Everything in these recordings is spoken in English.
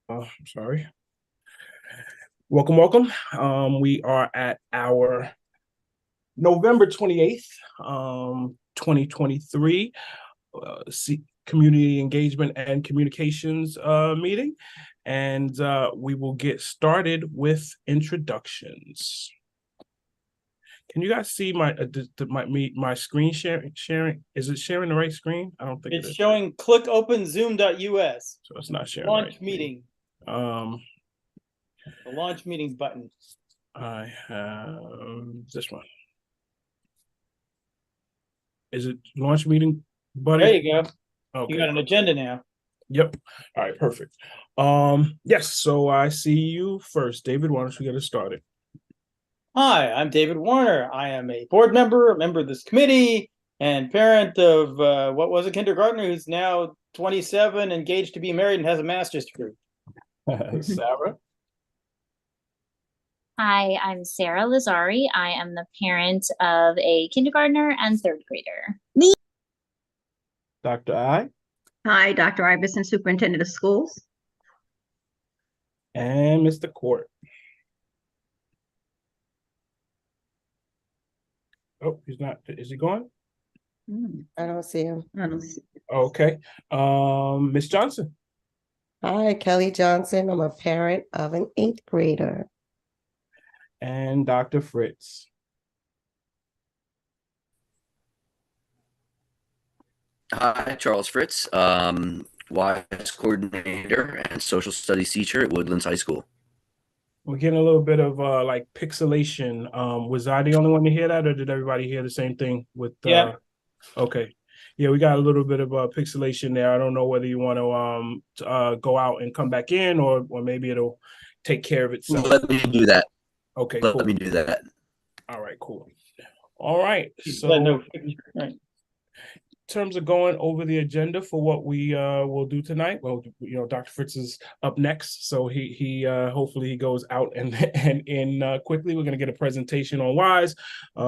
I'm sorry. Welcome, welcome. We are at our November 28th, 2023 Community Engagement and Communications meeting. And we will get started with introductions. Can you guys see my screen sharing? Is it sharing the right screen? I don't think it It's is. showing click open zoom.us. So it's not sharing Launch right. meeting. The launch meetings button. I have this one. Is it launch meeting, buddy? There you go. Okay. You got an agenda now. Yep. All right, perfect. Yes, so I see you first. David, why don't you get us started? Hi, I'm David Warner. I am a board member, a member of this committee, and parent of what was a kindergartner who's now 27, engaged to be married, and has a master's degree. Sarah. Hi, I'm Sarah Lazari. I am the parent of a kindergartner and third grader. Dr. I. Hi, Dr. Iverson, Superintendent of Schools. And Mr. Court. Oh, he's not. Is he gone? I don't see him. I don't see. Okay. Miss Johnson. Hi, Kelly Johnson. I'm a parent of an 8th grader. And Dr. Fritz. Hi, Charles Fritz, WISE coordinator and social studies teacher at Woodlands High School. We're getting a little bit of like pixelation. Was I the only one to hear that, or did everybody hear the same thing with Yeah. Okay. Yeah, we got a little bit of pixelation there. I don't know whether you want to go out and come back in, or maybe it'll take care of itself. Let me do that. Okay, Let cool. me do that. All right, cool. All right. So Right. in terms of going over the agenda for what we will do tonight, well, Dr. Fritz is up next, so he hopefully he goes out and in quickly. We're going to get a presentation on WISE,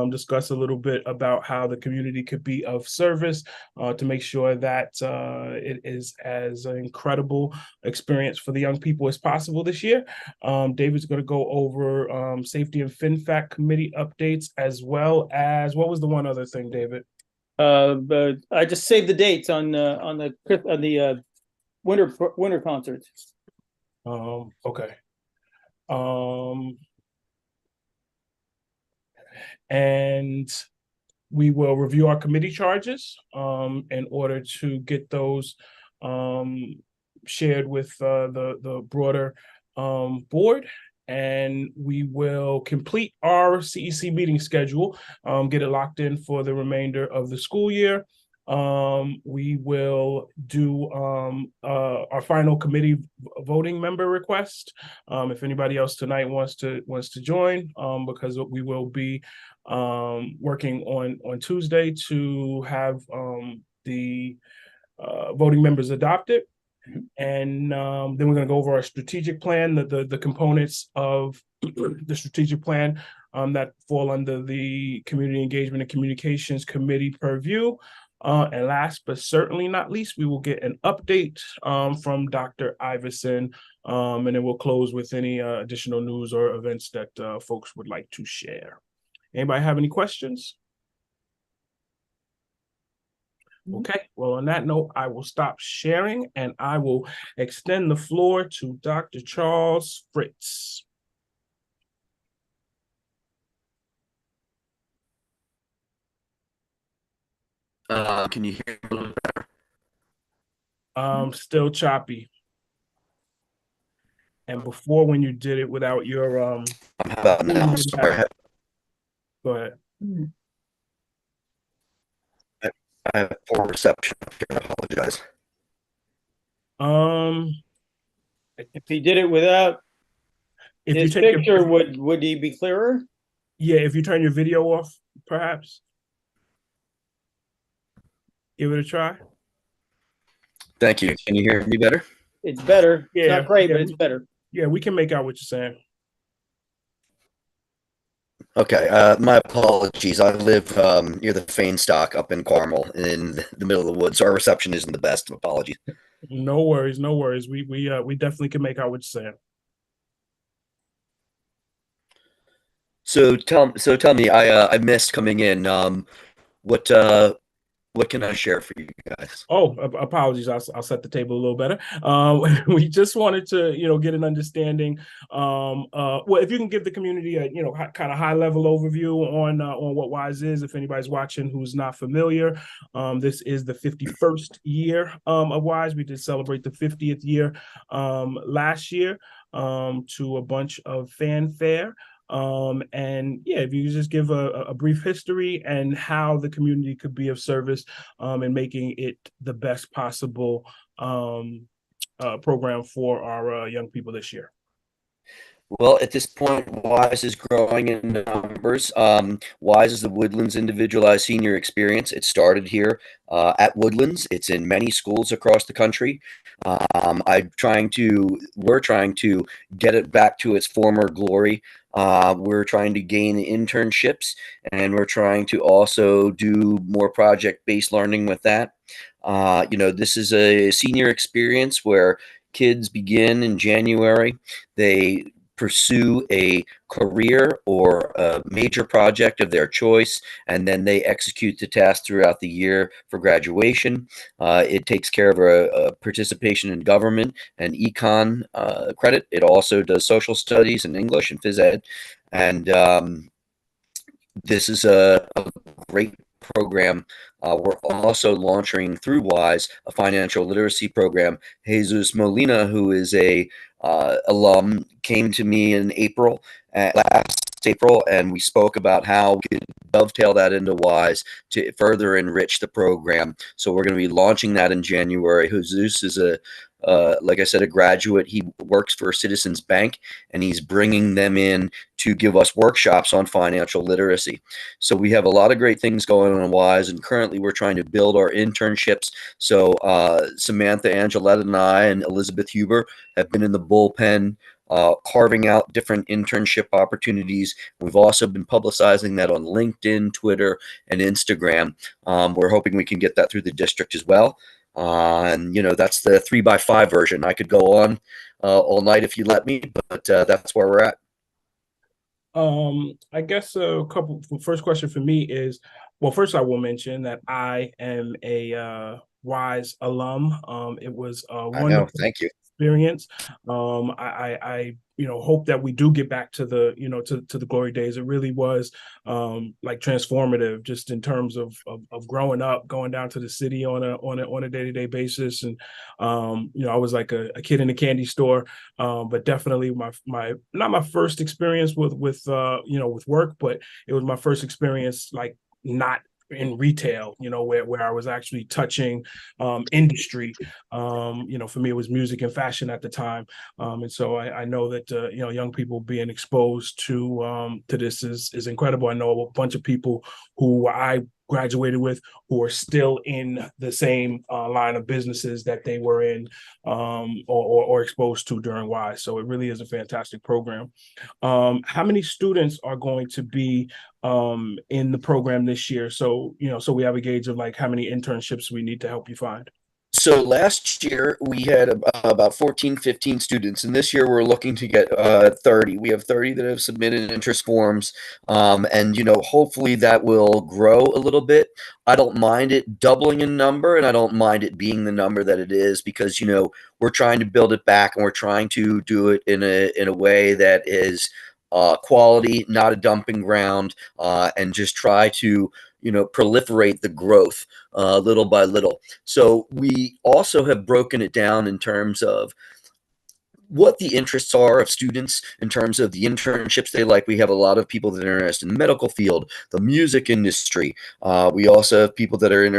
discuss a little bit about how the community could be of service to make sure that it is as an incredible experience for the young people as possible this year. David's going to go over safety and FinFAC committee updates, as well as, what was the one other thing, David? But I just saved the dates on the winter concerts. Okay. And we will review our committee charges in order to get those shared with the broader board. And we will complete our CEC meeting schedule, get it locked in for the remainder of the school year. We will do our final committee voting member request. If anybody else tonight wants to join, because we will be working on Tuesday to have the voting members adopted. And then we're going to go over our strategic plan, the components of the strategic plan that fall under the Community Engagement and Communications Committee purview. And last but certainly not least, we will get an update from Dr. Iverson, and then we'll close with any additional news or events that folks would like to share. Anybody have any questions? Okay, well, on that note, I will stop sharing and I will extend the floor to Dr. Charles Fritz. Can you hear me a little better? Still choppy. And before, when you did it without your How about now? Sorry. Go ahead. I have poor reception up here. I apologize. If he did it without his picture, would he be clearer? Yeah, if you turn your video off, perhaps. Give it a try. Thank you. Can you hear me better? It's better. Yeah, it's not great, yeah, but it's better. Yeah, we can make out what you're saying. Okay, my apologies. I live near the Fanestock up in Carmel in the middle of the woods, so our reception isn't the best. Apologies. No worries, no worries. We definitely can make out what you're saying. So tell me, I missed coming in. What uh what can I share for you guys? Oh, apologies. I'll set the table a little better. We just wanted to, get an understanding. Well, if you can give the community a, kind of high level overview on what WISE is, if anybody's watching who's not familiar. This is the 51st year of WISE. We did celebrate the 50th year last year to a bunch of fanfare. And yeah, if you could just give a brief history and how the community could be of service and making it the best possible program for our young people this year. Well, at this point, WISE is growing in numbers. WISE is the Woodlands Individualized Senior Experience. It started here at Woodlands. It's in many schools across the country. We're trying to get it back to its former glory. We're trying to gain internships, and we're trying to also do more project-based learning with that. This is a senior experience where kids begin in January. They pursue a career or a major project of their choice, and then they execute the task throughout the year for graduation. It takes care of a participation in government and econ credit. It also does social studies and English and phys ed. And this is a great program. We're also launching through WISE a financial literacy program. Jesus Molina, who is a alum, came to me in last April, and we spoke about how we could dovetail that into WISE to further enrich the program. So we're going to be launching that in January. Jesus is like I said, a graduate. He works for Citizens Bank, and he's bringing them in to give us workshops on financial literacy. So we have a lot of great things going on in WISE, and currently we're trying to build our internships. So Samantha Angeletta and I and Elizabeth Huber have been in the bullpen carving out different internship opportunities. We've also been publicizing that on LinkedIn, Twitter, and Instagram. We're hoping we can get that through the district as well. And that's the 3x5 version. I could go on all night if you let me, but that's where we're at. I guess first question for me is, well, first I will mention that I am a WISE alum. It was a I know. wonderful Thank you. experience. I hope that we do get back to the to the glory days. It really was like transformative, just in terms of growing up, going down to the city on a day-to-day basis. And I was like a kid in a candy store, but definitely my not my first experience with work, but it was my first experience like not in retail, where I was actually touching industry. For me, it was music and fashion at the time. And so I know that, young people being exposed to this is incredible. I know a bunch of people who I graduated with who are still in the same line of businesses that they were in or exposed to during WISE. So it really is a fantastic program. How many students are going to be in the program this year? So, so we have a gauge of like how many internships we need to help you find. So last year we had about 14, 15 students, and this year we're looking to get 30. We have 30 that have submitted interest forms, and hopefully that will grow a little bit. I don't mind it doubling in number, and I don't mind it being the number that it is, because we're trying to build it back, and we're trying to do it in a way that is quality, not a dumping ground, and just try to proliferate the growth little by little. So we also have broken it down in terms of what the interests are of students, in terms of the internships they like. We have a lot of people that are interested in the medical field, the music industry. We also have people that are in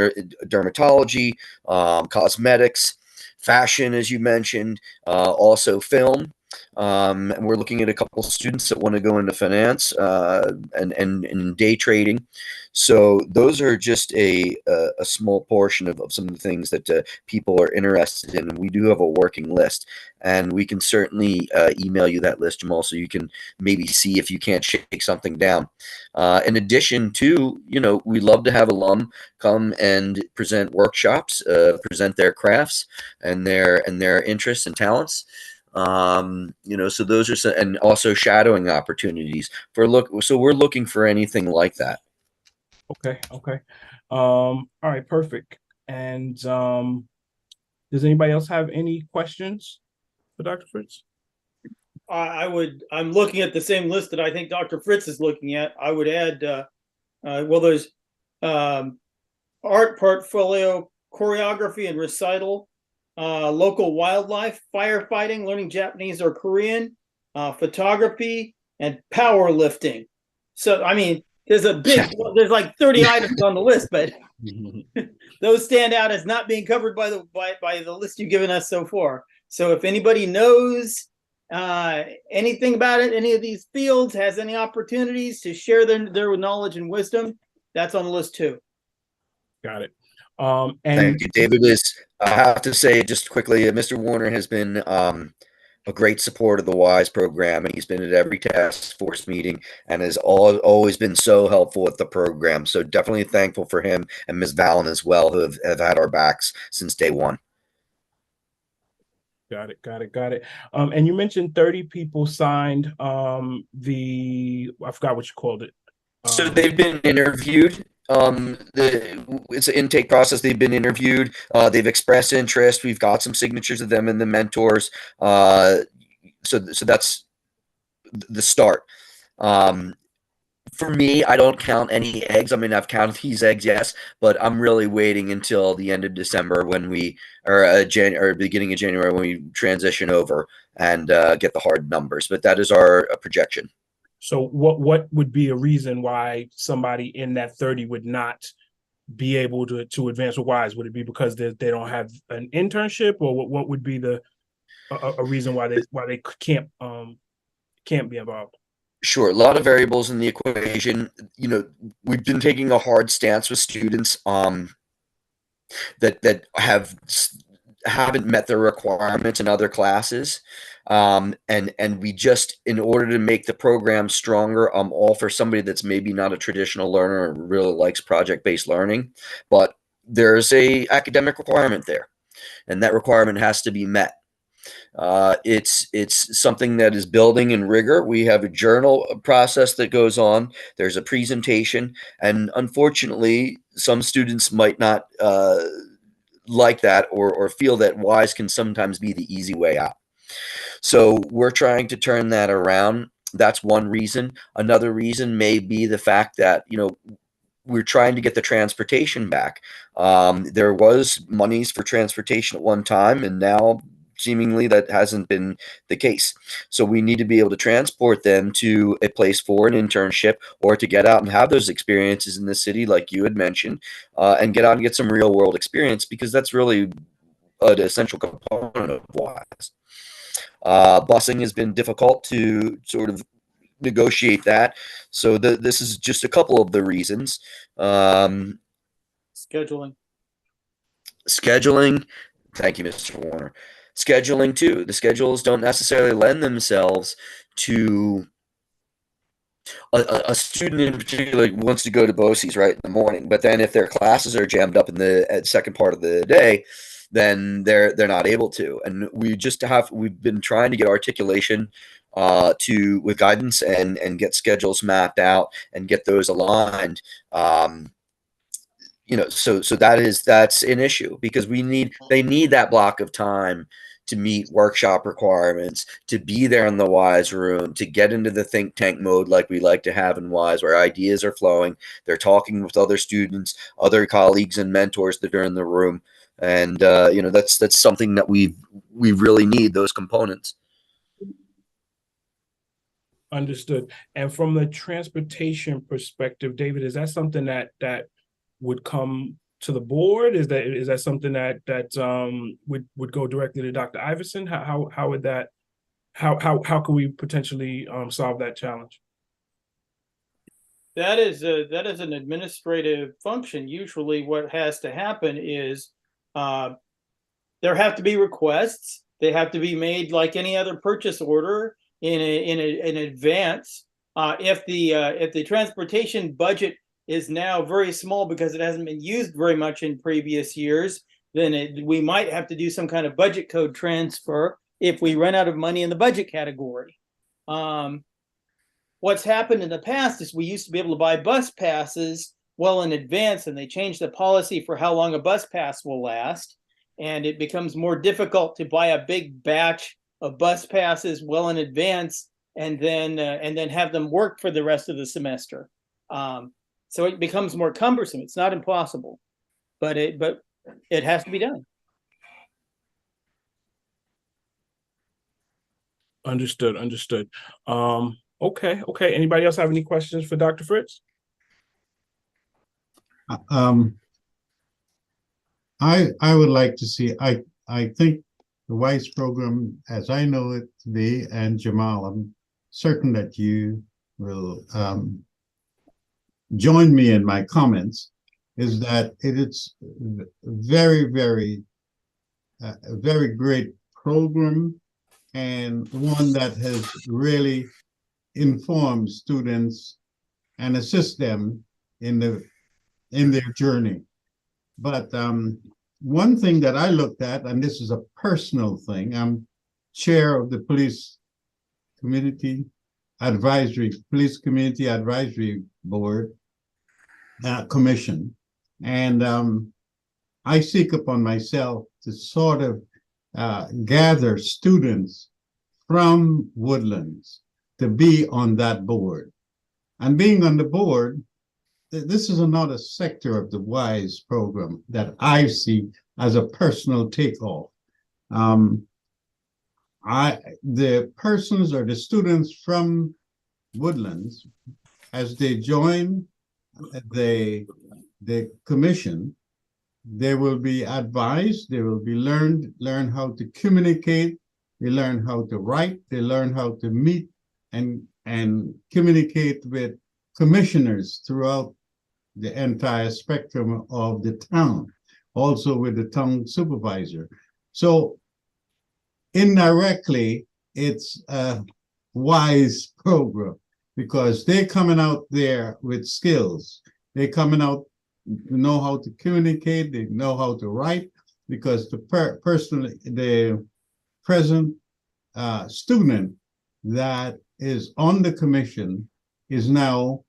dermatology, cosmetics, fashion, as you mentioned, also film. And we're looking at a couple students that want to go into finance and day trading. So those are just a small portion of some of the things that people are interested in. And we do have a working list, and we can certainly email you that list, Jamal, so you can maybe see if you can't shake something down. In addition to, we love to have alum come and present workshops, present their crafts and their interests and talents. So those are some, and also shadowing opportunities so we're looking for anything like that. Okay. All right, perfect. And does anybody else have any questions for Dr. Fritz? I'm looking at the same list that I think Dr. Fritz is looking at. I would add, there's art portfolio, choreography and recital, local wildlife, firefighting, learning Japanese or Korean, photography, and powerlifting. So, I mean, there's like 30 items on the list, but those stand out as not being covered by the list you've given us so far. So if anybody knows anything about it, any of these fields, has any opportunities to share their knowledge and wisdom, that's on the list too. Got it. And thank you, David. I have to say just quickly, Mr. Warner has been a great support of the WISE program, and he's been at every task force meeting and has always been so helpful with the program. So definitely thankful for him and Ms. Vallon as well, who have had our backs since day one. Got it. And you mentioned 30 people signed I forgot what you called it. So they've been interviewed. It's an intake process. They've been interviewed. They've expressed interest. We've got some signatures of them and the mentors. So that's the start. For me, I don't count any eggs. I mean, I've counted these eggs, yes, but I'm really waiting until the end of December when or beginning of January when we transition over and get the hard numbers. But that is our projection. So what would be a reason why somebody in that 30 would not be able to advance with WISE? Would it be because they don't have an internship, or what would be a reason why they can't be involved? Sure, a lot of variables in the equation. We've been taking a hard stance with students that haven't met their requirements in other classes. And we just, in order to make the program stronger, I'm all for somebody that's maybe not a traditional learner and really likes project-based learning, but there's a academic requirement there, and that requirement has to be met. It's something that is building in rigor. We have a journal process that goes on. There's a presentation, and unfortunately, some students might not like that or feel that WISE can sometimes be the easy way out. So we're trying to turn that around. That's one reason. Another reason may be the fact that, we're trying to get the transportation back. There was monies for transportation at one time, and now seemingly that hasn't been the case. So we need to be able to transport them to a place for an internship or to get out and have those experiences in the city, like you had mentioned, and get out and get some real world experience, because that's really an essential component of WISE. Busing has been difficult to sort of negotiate that. So this is just a couple of the reasons. Scheduling. Thank you, Mr. Warner. Scheduling too. The schedules don't necessarily lend themselves to a student in particular wants to go to BOCES right in the morning, but then if their classes are jammed up in the second part of the day, then they're not able to. And we've been trying to get articulation with guidance and get schedules mapped out and get those aligned. So that's an issue, because they need that block of time to meet workshop requirements, to be there in the WISE room, to get into the think tank mode like we like to have in WISE, where ideas are flowing. They're talking with other students, other colleagues and mentors that are in the room. And, that's something that we really need, those components. Understood. And from the transportation perspective, David, is that something that would come to the board? Is that something that would go directly to Dr. Iverson? How would that how can we potentially solve that challenge? That is an administrative function. Usually what has to happen is there have to be requests. They have to be made like any other purchase order in advance. If the transportation budget is now very small because it hasn't been used very much in previous years, then we might have to do some kind of budget code transfer if we run out of money in the budget category. What's happened in the past is we used to be able to buy bus passes well in advance, and they changed the policy for how long a bus pass will last. And it becomes more difficult to buy a big batch of bus passes well in advance and then have them work for the rest of the semester. So it becomes more cumbersome. It's not impossible, but it has to be done. Understood. Okay. Anybody else have any questions for Dr. Fritz? I would like to see, I think the WISE program, as I know it to be, and Jamal, I'm certain that you will join me in my comments, is that it is very, very, a very great program, and one that has really informed students and assist them in their journey. But one thing that I looked at, and this is a personal thing, I'm chair of the Police Community Advisory Board Commission, and I seek upon myself to sort of gather students from Woodlands to be on that board. And being on the board, this is another sector of the WISE program that I see as a personal takeoff. The persons or the students from Woodlands, as they join the commission, they will be advised, they will be learn how to communicate, they learn how to write, they learn how to meet and communicate with commissioners throughout the entire spectrum of the town, also with the town supervisor. So indirectly, it's a WISE program because they're coming out there with skills. They're coming out, know how to communicate, they know how to write, because the present student that is on the commission is now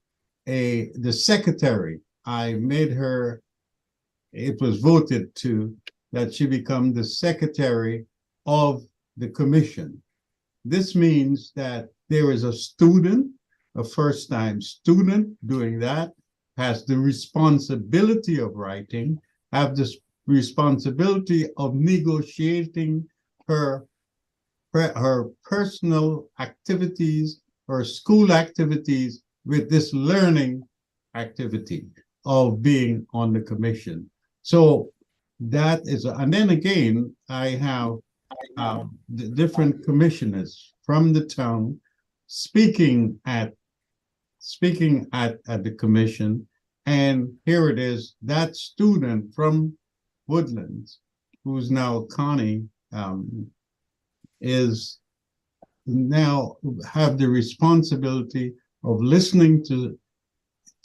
the secretary. I made her, it was voted to that she become the secretary of the commission. This means that there is a student, a first-time student doing that, has the responsibility of writing, have the responsibility of negotiating her personal activities or school activities with this learning activity of being on the commission. So that is, and then again, I have the different commissioners from the town speaking at the commission, and here it is, that student from Woodlands, who's now Connie, is now have the responsibility of listening to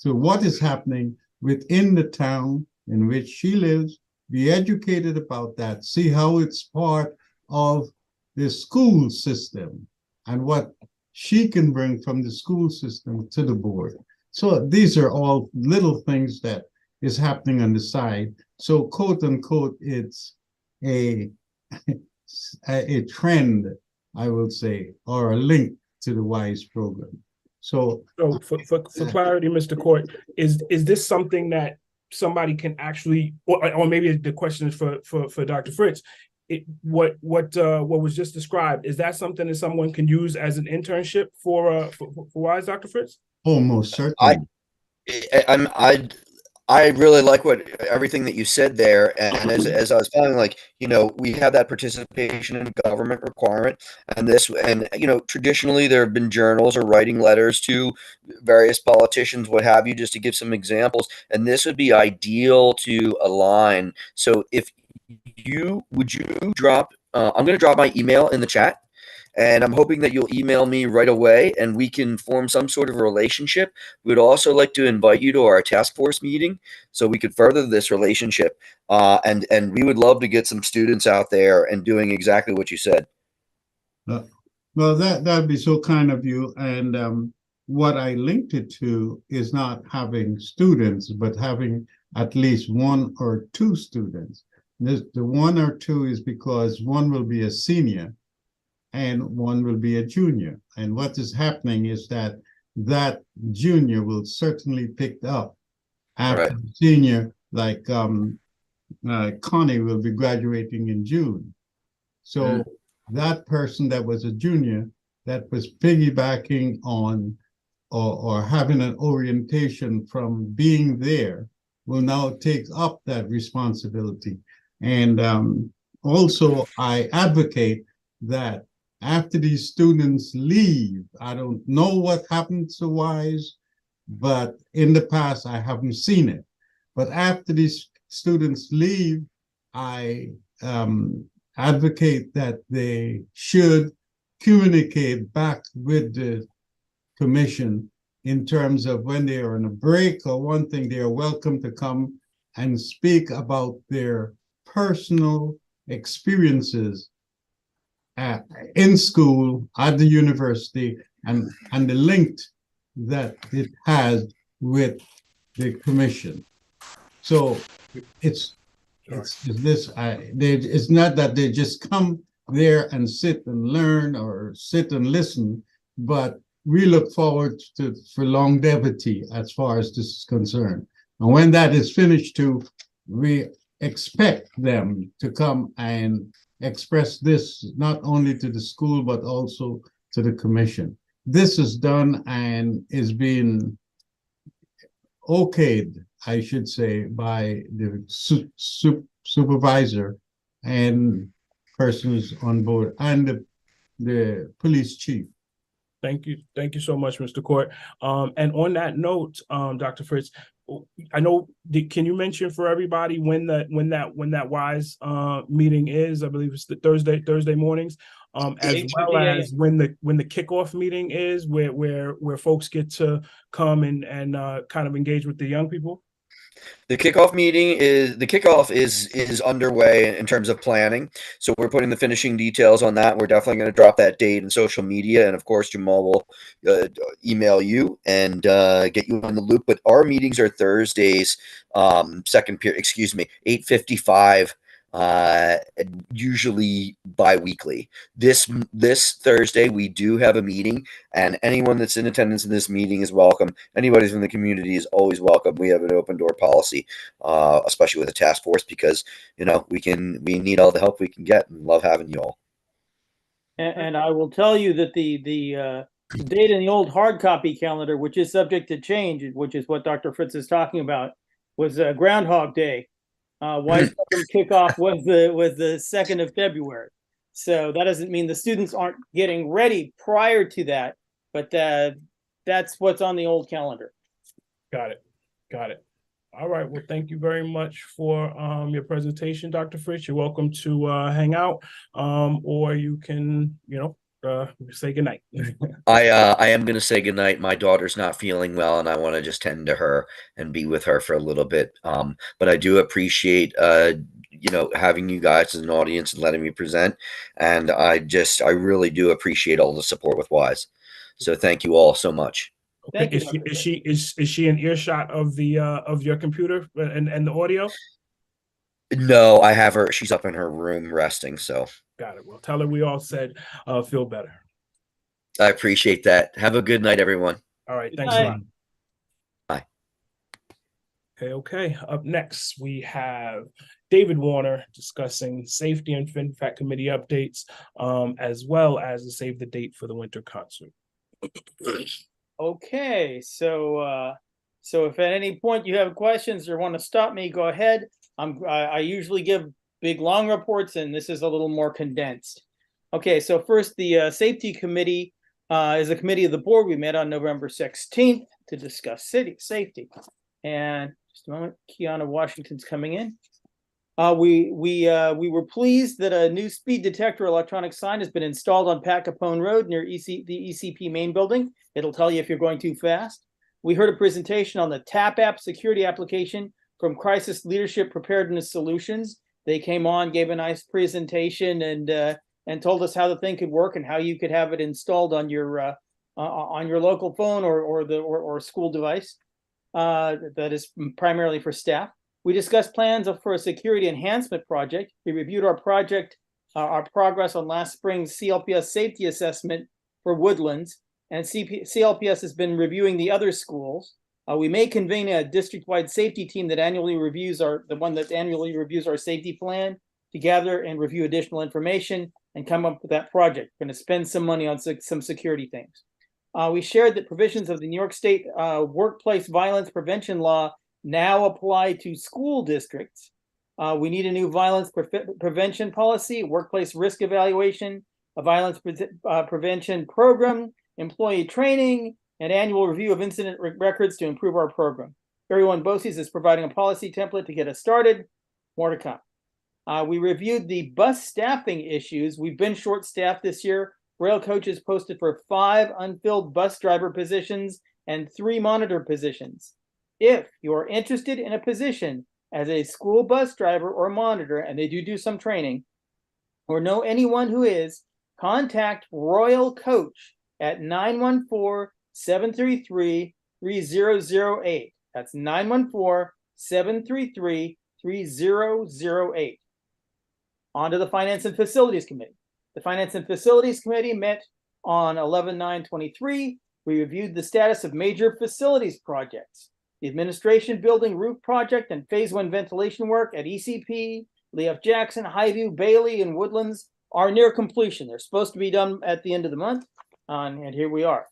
what is happening within the town in which she lives, be educated about that, see how it's part of the school system and what she can bring from the school system to the board. So these are all little things that is happening on the side. So quote unquote, it's a trend, I will say, or a link to the WISE program. So for clarity, Mr. Court, is this something that somebody can actually, or maybe the question is for Dr. Fritz, what was just described, is that something that someone can use as an internship for WISE, Dr. Fritz? Almost certainly. I really like everything that you said there, and as I was following, like, we have that participation in government requirement, and traditionally there have been journals or writing letters to various politicians, what have you, just to give some examples, and this would be ideal to align. So if you drop, I'm going to drop my email in the chat. And I'm hoping that you'll email me right away and we can form some sort of a relationship. We'd also like to invite you to our task force meeting so we could further this relationship. And we would love to get some students out there and doing exactly what you said. Well, that'd be so kind of you. And what I linked it to is not having students, but having at least one or two students. The one or two is because one will be a senior and one will be a junior. And what is happening is that junior will certainly pick up after the senior, like Connie will be graduating in June. So that person that was a junior that was piggybacking on or having an orientation from being there will now take up that responsibility. And also I advocate that after these students leave, I don't know what happened to WISE, but in the past, I haven't seen it. But after these students leave, I advocate that they should communicate back with the commission in terms of when they are on a break or one thing, they are welcome to come and speak about their personal experiences in school, at the university, and the link that it has with the commission. So it's not that they just come there and sit and learn or sit and listen, but we look forward for longevity as far as this is concerned. And when that is finished too, we expect them to come and express this not only to the school, but also to the commission. This is done and is being okayed, I should say, by the supervisor and persons on board and the police chief. Thank you so much, Mr. Court. And on that note, Dr. Fritz, I know. Can you mention for everybody when that WISE meeting is? I believe it's the Thursday mornings, as well as when the kickoff meeting is, where folks get to come and kind of engage with the young people. The kickoff is underway in terms of planning. So we're putting the finishing details on that. We're definitely going to drop that date in social media. And of course, Jamal will email you and get you in the loop. But our meetings are Thursdays, second period, 8:55. Usually bi-weekly. This Thursday we do have a meeting, and anyone that's in attendance in this meeting is welcome. Anybody from the community is always welcome. We have an open door policy, especially with the task force, because we need all the help we can get, and love having you all. And I will tell you that the date in the old hard copy calendar, which is subject to change, which is what Dr. Fritz is talking about, was Groundhog Day. WISE kickoff was the 2nd of February. So that doesn't mean the students aren't getting ready prior to that, but that's what's on the old calendar. Got it. All right. Well, thank you very much for your presentation, Dr. Fritz. You're welcome to hang out, or you can, say goodnight. I am going to say goodnight. My daughter's not feeling well, and I want to just tend to her and be with her for a little bit. But I do appreciate, having you guys as an audience and letting me present. And I really do appreciate all the support with WISE. So thank you all so much. Okay. Is she in earshot of the of your computer and the audio? No, I have her. She's up in her room resting. So got it. Well, tell her we all said feel better. I appreciate that. Have a good night, everyone. All right. Thanks a lot. Bye. Okay. Up next, we have David Warner discussing safety and FinFAC committee updates, as well as a save the date for the winter concert. Okay, so So if at any point you have questions or want to stop me, go ahead. I usually give big, long reports, and this is a little more condensed. Okay, so first, the Safety Committee is a committee of the board. We met on November 16th to discuss city safety. And just a moment, Kiana Washington's coming in. We were pleased that a new speed detector electronic sign has been installed on Pat Capone Road near the ECP main building. It'll tell you if you're going too fast. We heard a presentation on the TAP app security application from Crisis Leadership Preparedness Solutions. They came on, gave a nice presentation, and told us how the thing could work and how you could have it installed on your local phone or school device that is primarily for staff. We discussed plans for a security enhancement project. We reviewed our progress on last spring's CLPS safety assessment for Woodlands, and CLPS has been reviewing the other schools. We may convene a district-wide safety team that annually reviews our safety plan to gather and review additional information and come up with that project. We're going to spend some money on some security things. We shared that provisions of the New York State workplace violence prevention law now apply to school districts. We need a new violence prevention policy, workplace risk evaluation, a violence prevention program, employee training, and annual review of incident records to improve our program. Everyone BOCES is providing a policy template to get us started. More to come. We reviewed the bus staffing issues. We've been short-staffed this year. Rail coaches posted for 5 unfilled bus driver positions and 3 monitor positions. If you are interested in a position as a school bus driver or monitor, and they do some training, or know anyone who is, contact Royal Coach at 914-733-3008. That's 914-733-3008. On to the Finance and Facilities Committee. The Finance and Facilities Committee met on 11/9/23. We reviewed the status of major facilities projects. The administration building roof project and phase 1 ventilation work at ECP, Leaf Jackson, Highview, Bailey, and Woodlands are near completion. They're supposed to be done at the end of the month, and here we are.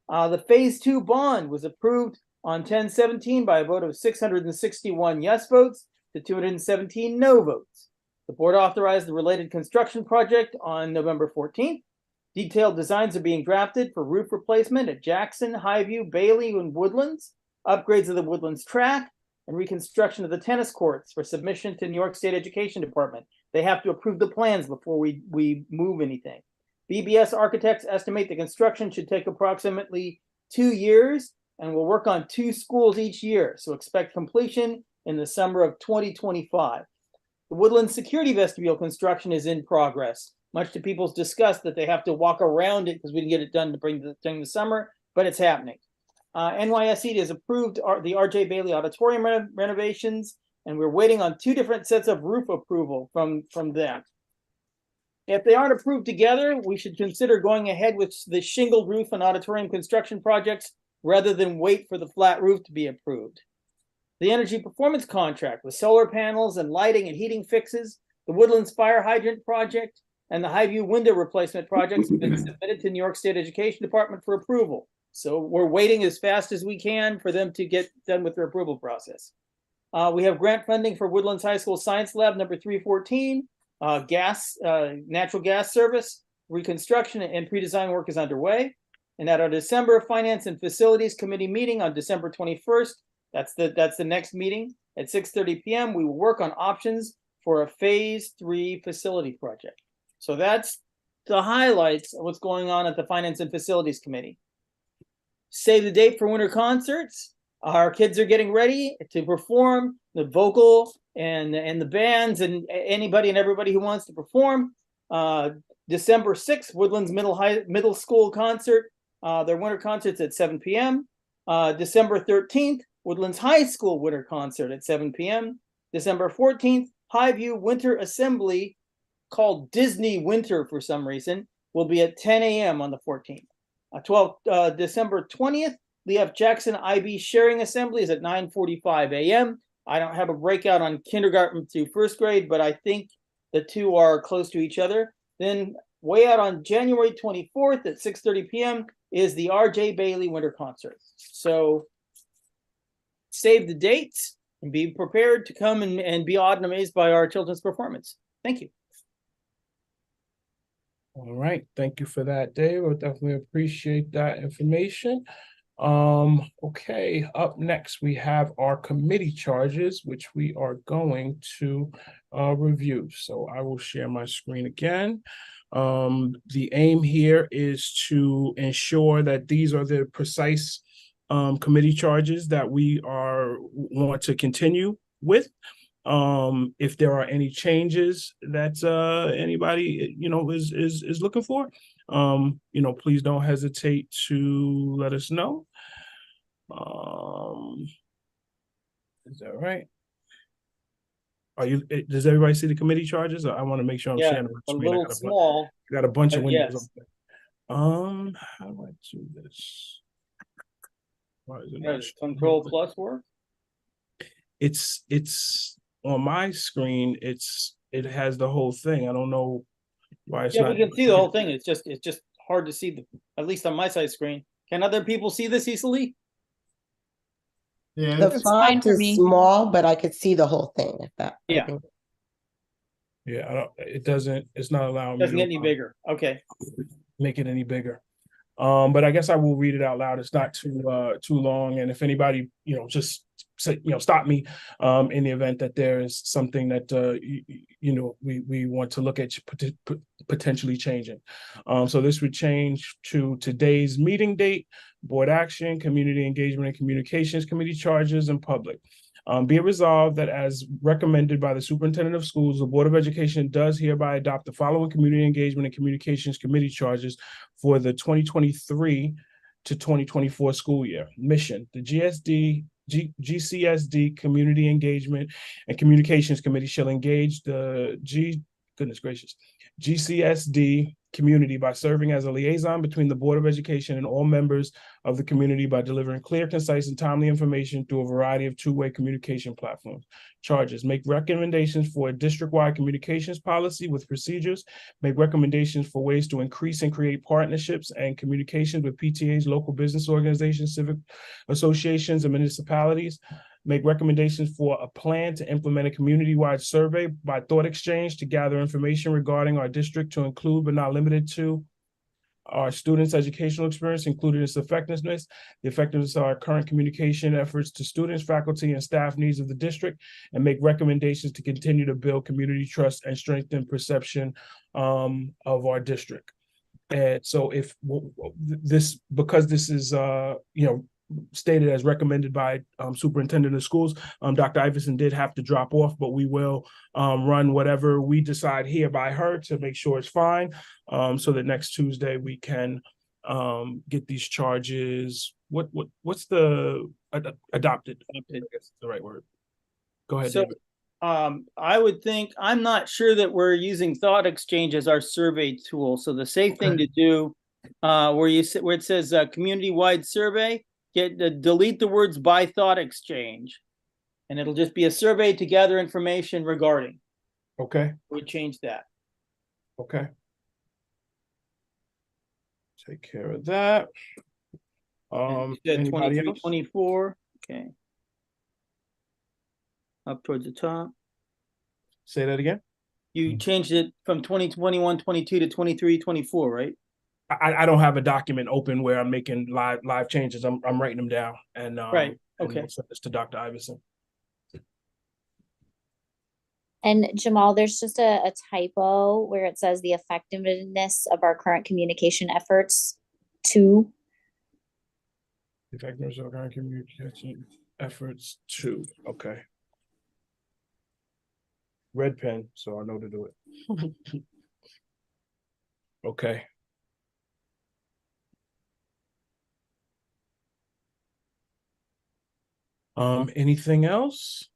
The phase 2 bond was approved on 10/17 by a vote of 661 yes votes to 217 no votes. The board authorized the related construction project on November 14th. Detailed designs are being drafted for roof replacement at Jackson, Highview, Bailey, and Woodlands, upgrades of the Woodlands track, and reconstruction of the tennis courts for submission to New York State Education Department. They have to approve the plans before we move anything. BBS architects estimate the construction should take approximately 2 years and will work on 2 schools each year. So expect completion in the summer of 2025. The Woodlands security vestibule construction is in progress, much to people's disgust that they have to walk around it because we didn't get it done during the summer, but it's happening. NYSE has approved the RJ Bailey Auditorium renovations, and we're waiting on 2 different sets of roof approval from them. If they aren't approved together, we should consider going ahead with the shingled roof and auditorium construction projects rather than wait for the flat roof to be approved. The energy performance contract with solar panels and lighting and heating fixes, the Woodlands fire hydrant project, and the Highview window replacement projects have been submitted to New York State Education Department for approval. So we're waiting as fast as we can for them to get done with their approval process. We have grant funding for Woodlands High School Science Lab number 314, natural gas service, reconstruction and pre-design work is underway. And at our December Finance and Facilities Committee meeting on December 21st, that's the next meeting at 6:30 p.m. We will work on options for a phase 3 facility project. So that's the highlights of what's going on at the Finance and Facilities Committee. Save the date for winter concerts. Our kids are getting ready to perform, the vocal and the bands and anybody and everybody who wants to perform. December 6th, Woodlands Middle School concert. Their winter concert's at 7 p.m. December 13th, Woodlands High School winter concert at 7 p.m. December 14th, Highview Winter Assembly, called Disney Winter for some reason, will be at 10 a.m. on the 14th. December 20th, Leaf Jackson IB Sharing Assembly is at 9:45 a.m. I don't have a breakout on kindergarten to first grade, but I think the 2 are close to each other. Then way out on January 24th at 6:30 p.m. is the RJ Bailey Winter Concert. So save the dates and be prepared to come and be awed and amazed by our children's performance. Thank you. All right, thank you for that, Dave. I definitely appreciate that information. Okay, up next we have our committee charges, which we are going to review. So I will share my screen again. The aim here is to ensure that these are the precise committee charges that we want to continue with. If there are any changes that anybody is looking for, please don't hesitate to let us know. Is that right? Does everybody see the committee charges? I want to make sure I'm sharing the a screen. little small. I got a bunch of windows yes. open. How do I do this? Why is it not Does Control Plus work? It's on my screen. It has the whole thing. I don't know why it's not. We can see the whole thing. It's just hard to see at least on my side screen. Can other people see this easily? Yeah, The It's fine font for is me. small, but I could see the whole thing if that. I Yeah. think- Yeah, I don't, it doesn't. It's not allowing Doesn't me get to any bigger. Okay. make it any bigger. But I guess I will read it out loud. It's not too long, and if anybody just say stop me in the event that there is something that we want to look at potentially changing. So this would change to today's meeting date, board action, community engagement and communications committee charges, and public. Be it resolved that as recommended by the superintendent of schools, the Board of Education does hereby adopt the following community engagement and communications committee charges for the 2023 to 2024 school year. Mission: the GCSD Community Engagement and Communications Committee shall engage the GCSD community by serving as a liaison between the Board of Education and all members of the community by delivering clear, concise, and timely information through a variety of two-way communication platforms. Charges: make recommendations for a district-wide communications policy with procedures, make recommendations for ways to increase and create partnerships and communications with PTAs, local business organizations, civic associations, and municipalities, make recommendations for a plan to implement a community-wide survey by thought exchange to gather information regarding our district to include but not limited to our students' educational experience, including its effectiveness, the effectiveness of our current communication efforts to students, faculty, and staff needs of the district, and make recommendations to continue to build community trust and strengthen perception of our district. And so because this is stated as recommended by superintendent of schools, Dr. Iverson did have to drop off, but we will run whatever we decide here by her to make sure it's fine, so that next Tuesday we can get these charges. What's the adopted? I guess is the right word. Go ahead, So, David. I would think, I'm not sure that we're using Thought Exchange as our survey tool. So the safe thing to do, where it says community-wide survey, delete the words by Thought Exchange, and it'll just be a survey to gather information regarding. Okay. We change that. Okay. Take care of that. Anybody else? 24. Okay. Up towards the top. Say that again. You changed it from 2021-22 to 23-24, right? I don't have a document open where I'm making live changes. I'm writing them down and right. and Okay. we'll send this to Dr. Iverson. And Jamal, there's just a typo where it says the effectiveness of our current communication efforts to. Effectiveness of our communication efforts to. Okay. Red pen, so I know to do it. Okay. Anything else?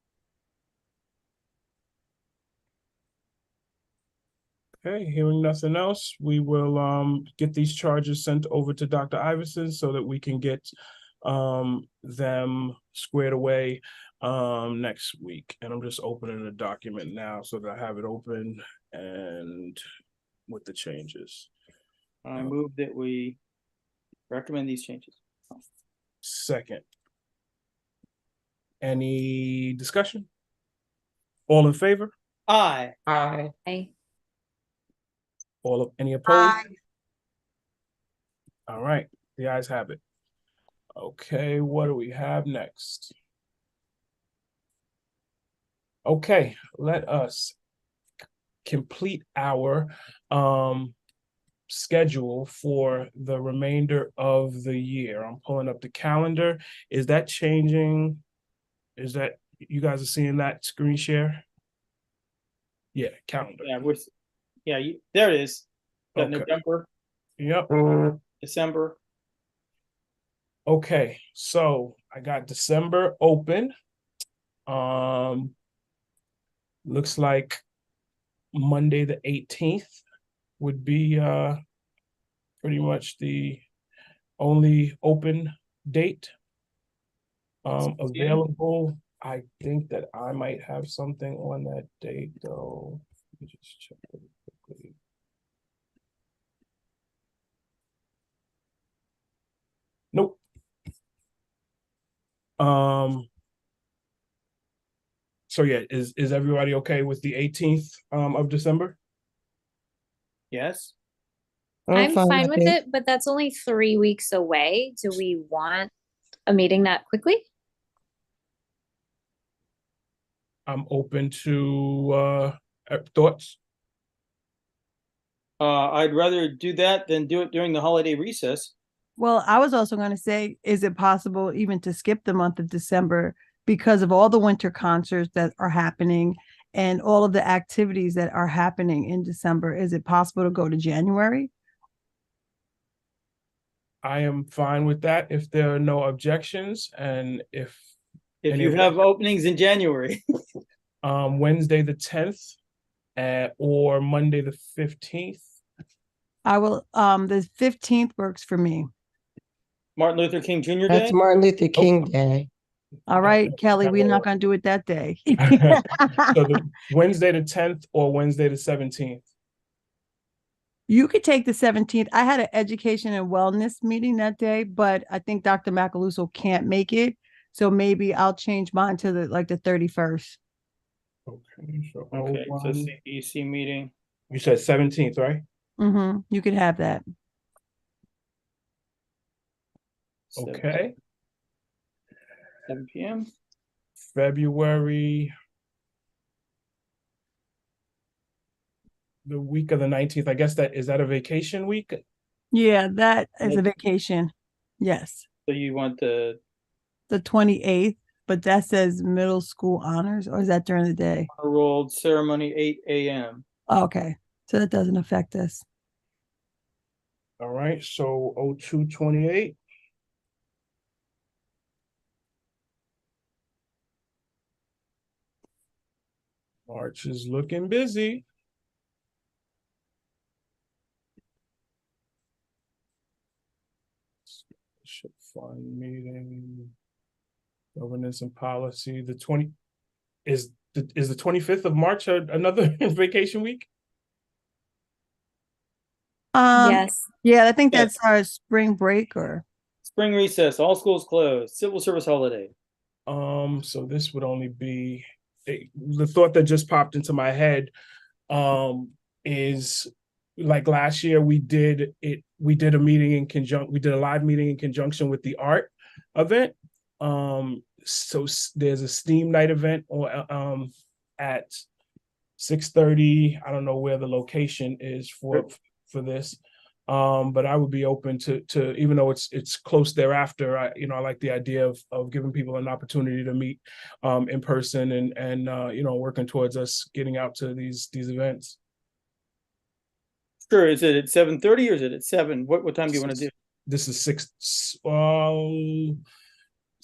Okay, hearing nothing else, we will get these charges sent over to Dr. Iverson so that we can get them squared away next week. And I'm just opening the document now so that I have it open and with the changes. I move that we recommend these changes. Second. Any discussion? All in favor? Aye. Aye. Any opposed? Aye. All right, the ayes have it. Okay, what do we have next? Okay, let us complete our schedule for the remainder of the year. I'm pulling up the calendar. Is that changing? Is that you guys are seeing that screen share? Yeah, calendar. Yeah, there it is. Got Okay. November, Yep. December. Okay, so I got December open. Looks like Monday the 18th would be pretty much the only open date available. I think that I might have something on that date though. Let me just check really quickly. Nope. So yeah, is everybody okay with the 18th of December? Yes. I'm fine with it, but that's only 3 weeks away. Do we want a meeting that quickly? I'm open to thoughts. I'd rather do that than do it during the holiday recess. Well, I was also going to say, is it possible even to skip the month of December because of all the winter concerts that are happening and all of the activities that are happening in December? Is it possible to go to January? I am fine with that if there are no objections, and if you have openings in January. Wednesday the 10th or Monday the 15th. I will the 15th works for me. Martin Luther King Jr. Day? That's Martin Luther King Day. All right, Kelly, we're not going to do it that day. So the Wednesday the 10th or Wednesday the 17th. You could take the 17th. I had an education and wellness meeting that day, but I think Dr. Macaluso can't make it. So maybe I'll change mine to the 31st. Okay, so CEC meeting. You said 17th, right? Mm-hmm. You could have that. Okay. 7 p.m. February, the week of the 19th. I guess is that a vacation week? Yeah, that is a vacation. Yes. So you want the 28th, but that says middle school honors, or is that during the day? honor roll ceremony 8 a.m. Oh, okay. So that doesn't affect us. All right, so 02/28. March is looking busy. Fund meeting, governance and policy. The 20 is the 25th of March another vacation week? Yes. Yeah, I think that's our spring break or spring recess. All schools closed. Civil service holiday. So this would only be the thought that just popped into my head. Is like last year we did a meeting in conjunction. We did a live meeting in conjunction with the art event. So there's a STEAM night event at 6:30. I don't know where the location is for this. But I would be open to even though it's close thereafter. I like the idea of giving people an opportunity to meet in person and working towards us getting out to these events. Sure. Is it at 7:30 or is it at 7? What time do you want to do? This is 6.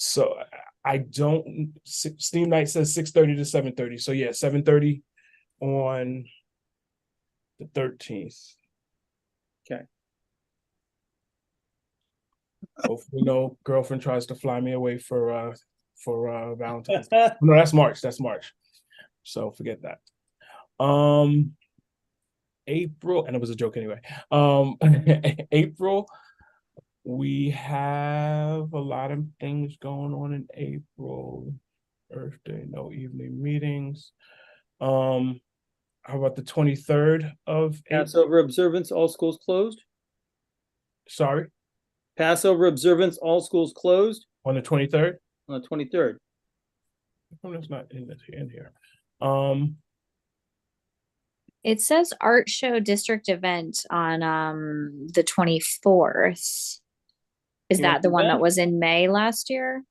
So I don't. Steam night says 6:30 to 7:30. So yeah, 7:30 on the 13th. Okay. Hopefully, no girlfriend tries to fly me away for Valentine's. No, that's March. That's March. So forget that. April, and it was a joke anyway. April, we have a lot of things going on in April. Earth Day, no evening meetings. How about the 23rd of April? Passover observance, all schools closed. Sorry, Passover observance, all schools closed on the 23rd? on the 23rd. Oh, that's not in here. It says art show district event on the 24th. Is You want that the to do one that? that was in May last year?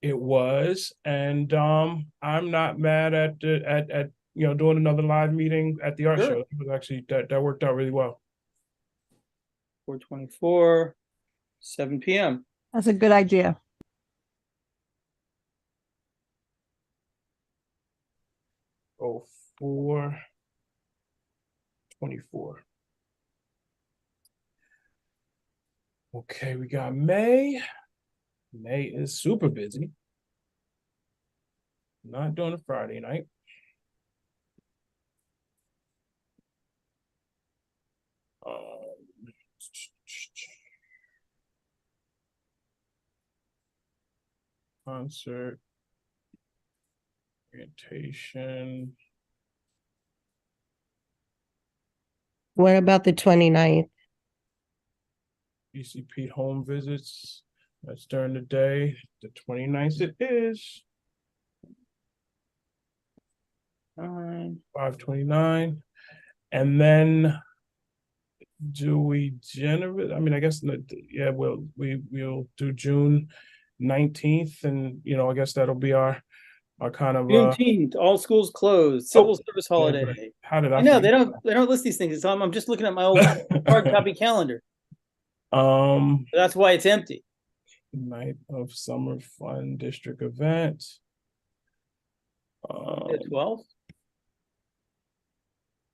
It was, and I'm not mad at doing another live meeting at the art Sure. show. It was actually that worked out really well. 4/24, 7 p.m. That's a good idea. Oh, 4/24. Okay, we got May. May is super busy. Not doing a Friday night. Concert, orientation. What about the 29th? BCP home visits. That's during the day. The 29th it is. 5/29. And then do we generate? I mean, I guess yeah, we'll do June 19th, and I guess that'll be our kind of Juneteenth, all schools closed, civil service holiday. How did I I know forget they don't list these things. So I'm just looking at my old hard copy calendar. that? That's why it's empty. Night of summer fun district event. The 12th.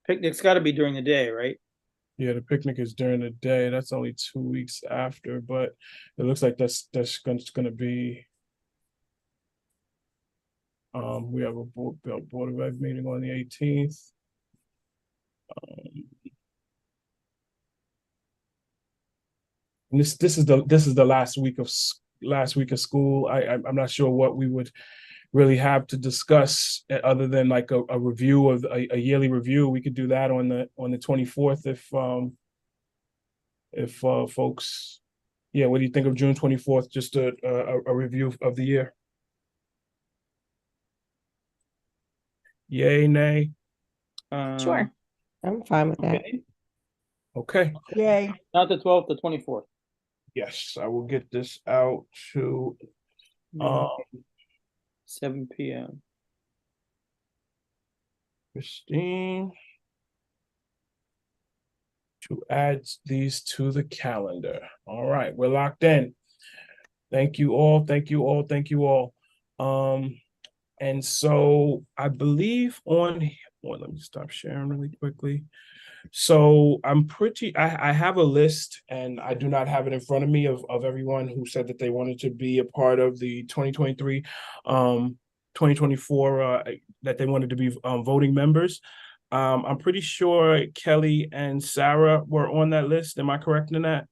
Picnic's got to be during the day, right? Yeah, the picnic is during the day. That's only 2 weeks after, but it looks like that's gonna be. We have a board of ed meeting on the 18th. And this is the last week of school. I'm not sure what we would really have to discuss other than like a review of a yearly review. We could do that on the 24th if folks. Yeah, what do you think of June 24th? Just a review of the year. Yay, nay? Sure. I'm fine with that. Okay. Okay. Yay. Not the 12th, the 24th. Yes, I will get this out to 7 p.m. Christine to add these to the calendar. All right, we're locked in. Thank you all. Thank you all. Thank you all. And so I believe let me stop sharing really quickly. So I have a list, and I do not have it in front of me of everyone who said that they wanted to be a part of the 2023, 2024, that they wanted to be voting members. I'm pretty sure Kelly and Sarah were on that list. Am I correct in that?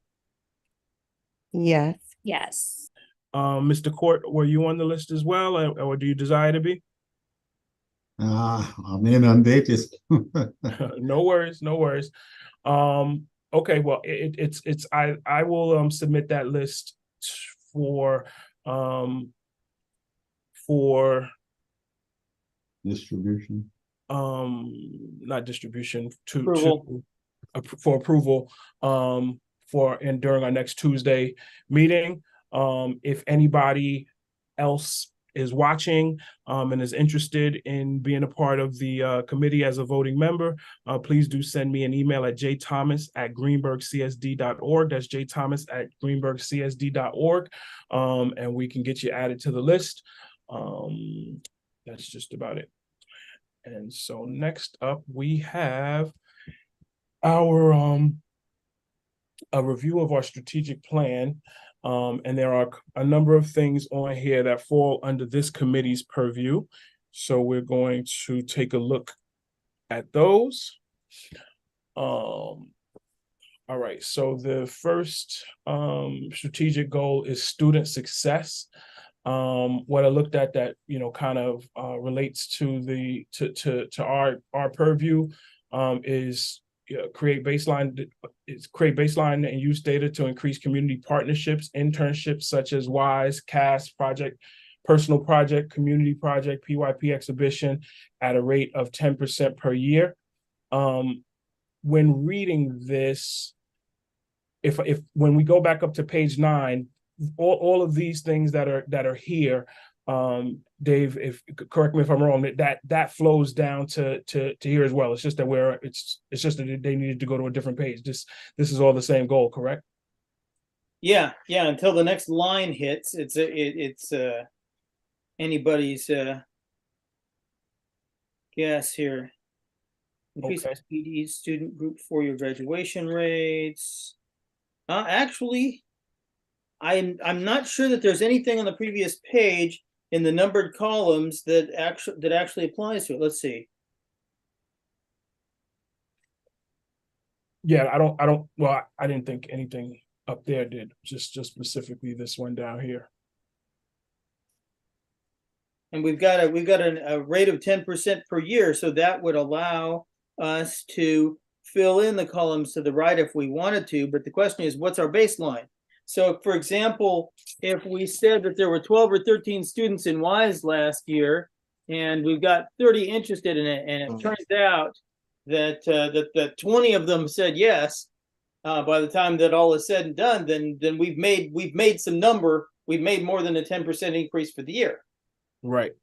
Yes. Yes. Mr. Court, were you on the list as well, or do you desire to be? I'm inundated. No worries, no worries. Okay, well, I will submit that list for Distribution. not distribution Approval. for approval during our next Tuesday meeting. If anybody else is watching and is interested in being a part of the committee as a voting member, please do send me an email at jthomas@greenburghcsd.org. That's jthomas@greenburghcsd.org. And we can get you added to the list. That's just about it. And so next up, we have our a review of our strategic plan. And there are a number of things on here that fall under this committee's purview. So we're going to take a look at those. All right, so the first strategic goal is student success. What I looked at that, kind of relates to our purview, is create baseline and use data to increase community partnerships, internships such as WISE, CAS project, personal project, community project, PYP exhibition at a rate of 10% per year. When reading this, if when we go back up to page 9, all of these things that are here, Dave, if correct me if I'm wrong, that flows down to here as well. It's just that it's just that they needed to go to a different page. This is all the same goal, correct? Yeah, until the next line hits, it's anybody's guess here. Increase Okay. SPD student group for your graduation rates. Actually, I'm not sure that there's anything on the previous page in the numbered columns that actually applies to it. Let's see. Yeah, well, I didn't think anything up there did, just specifically this one down here. And we've got a rate of 10% per year, so that would allow us to fill in the columns to the right if we wanted to. But the question is, what's our baseline? So, for example, if we said that there were 12 or 13 students in WISE last year, and we've got 30 interested in it, and it turns out that that 20 of them said yes, by the time that all is said and done, then we've made some number. We've made more than a 10% increase for the year. Right.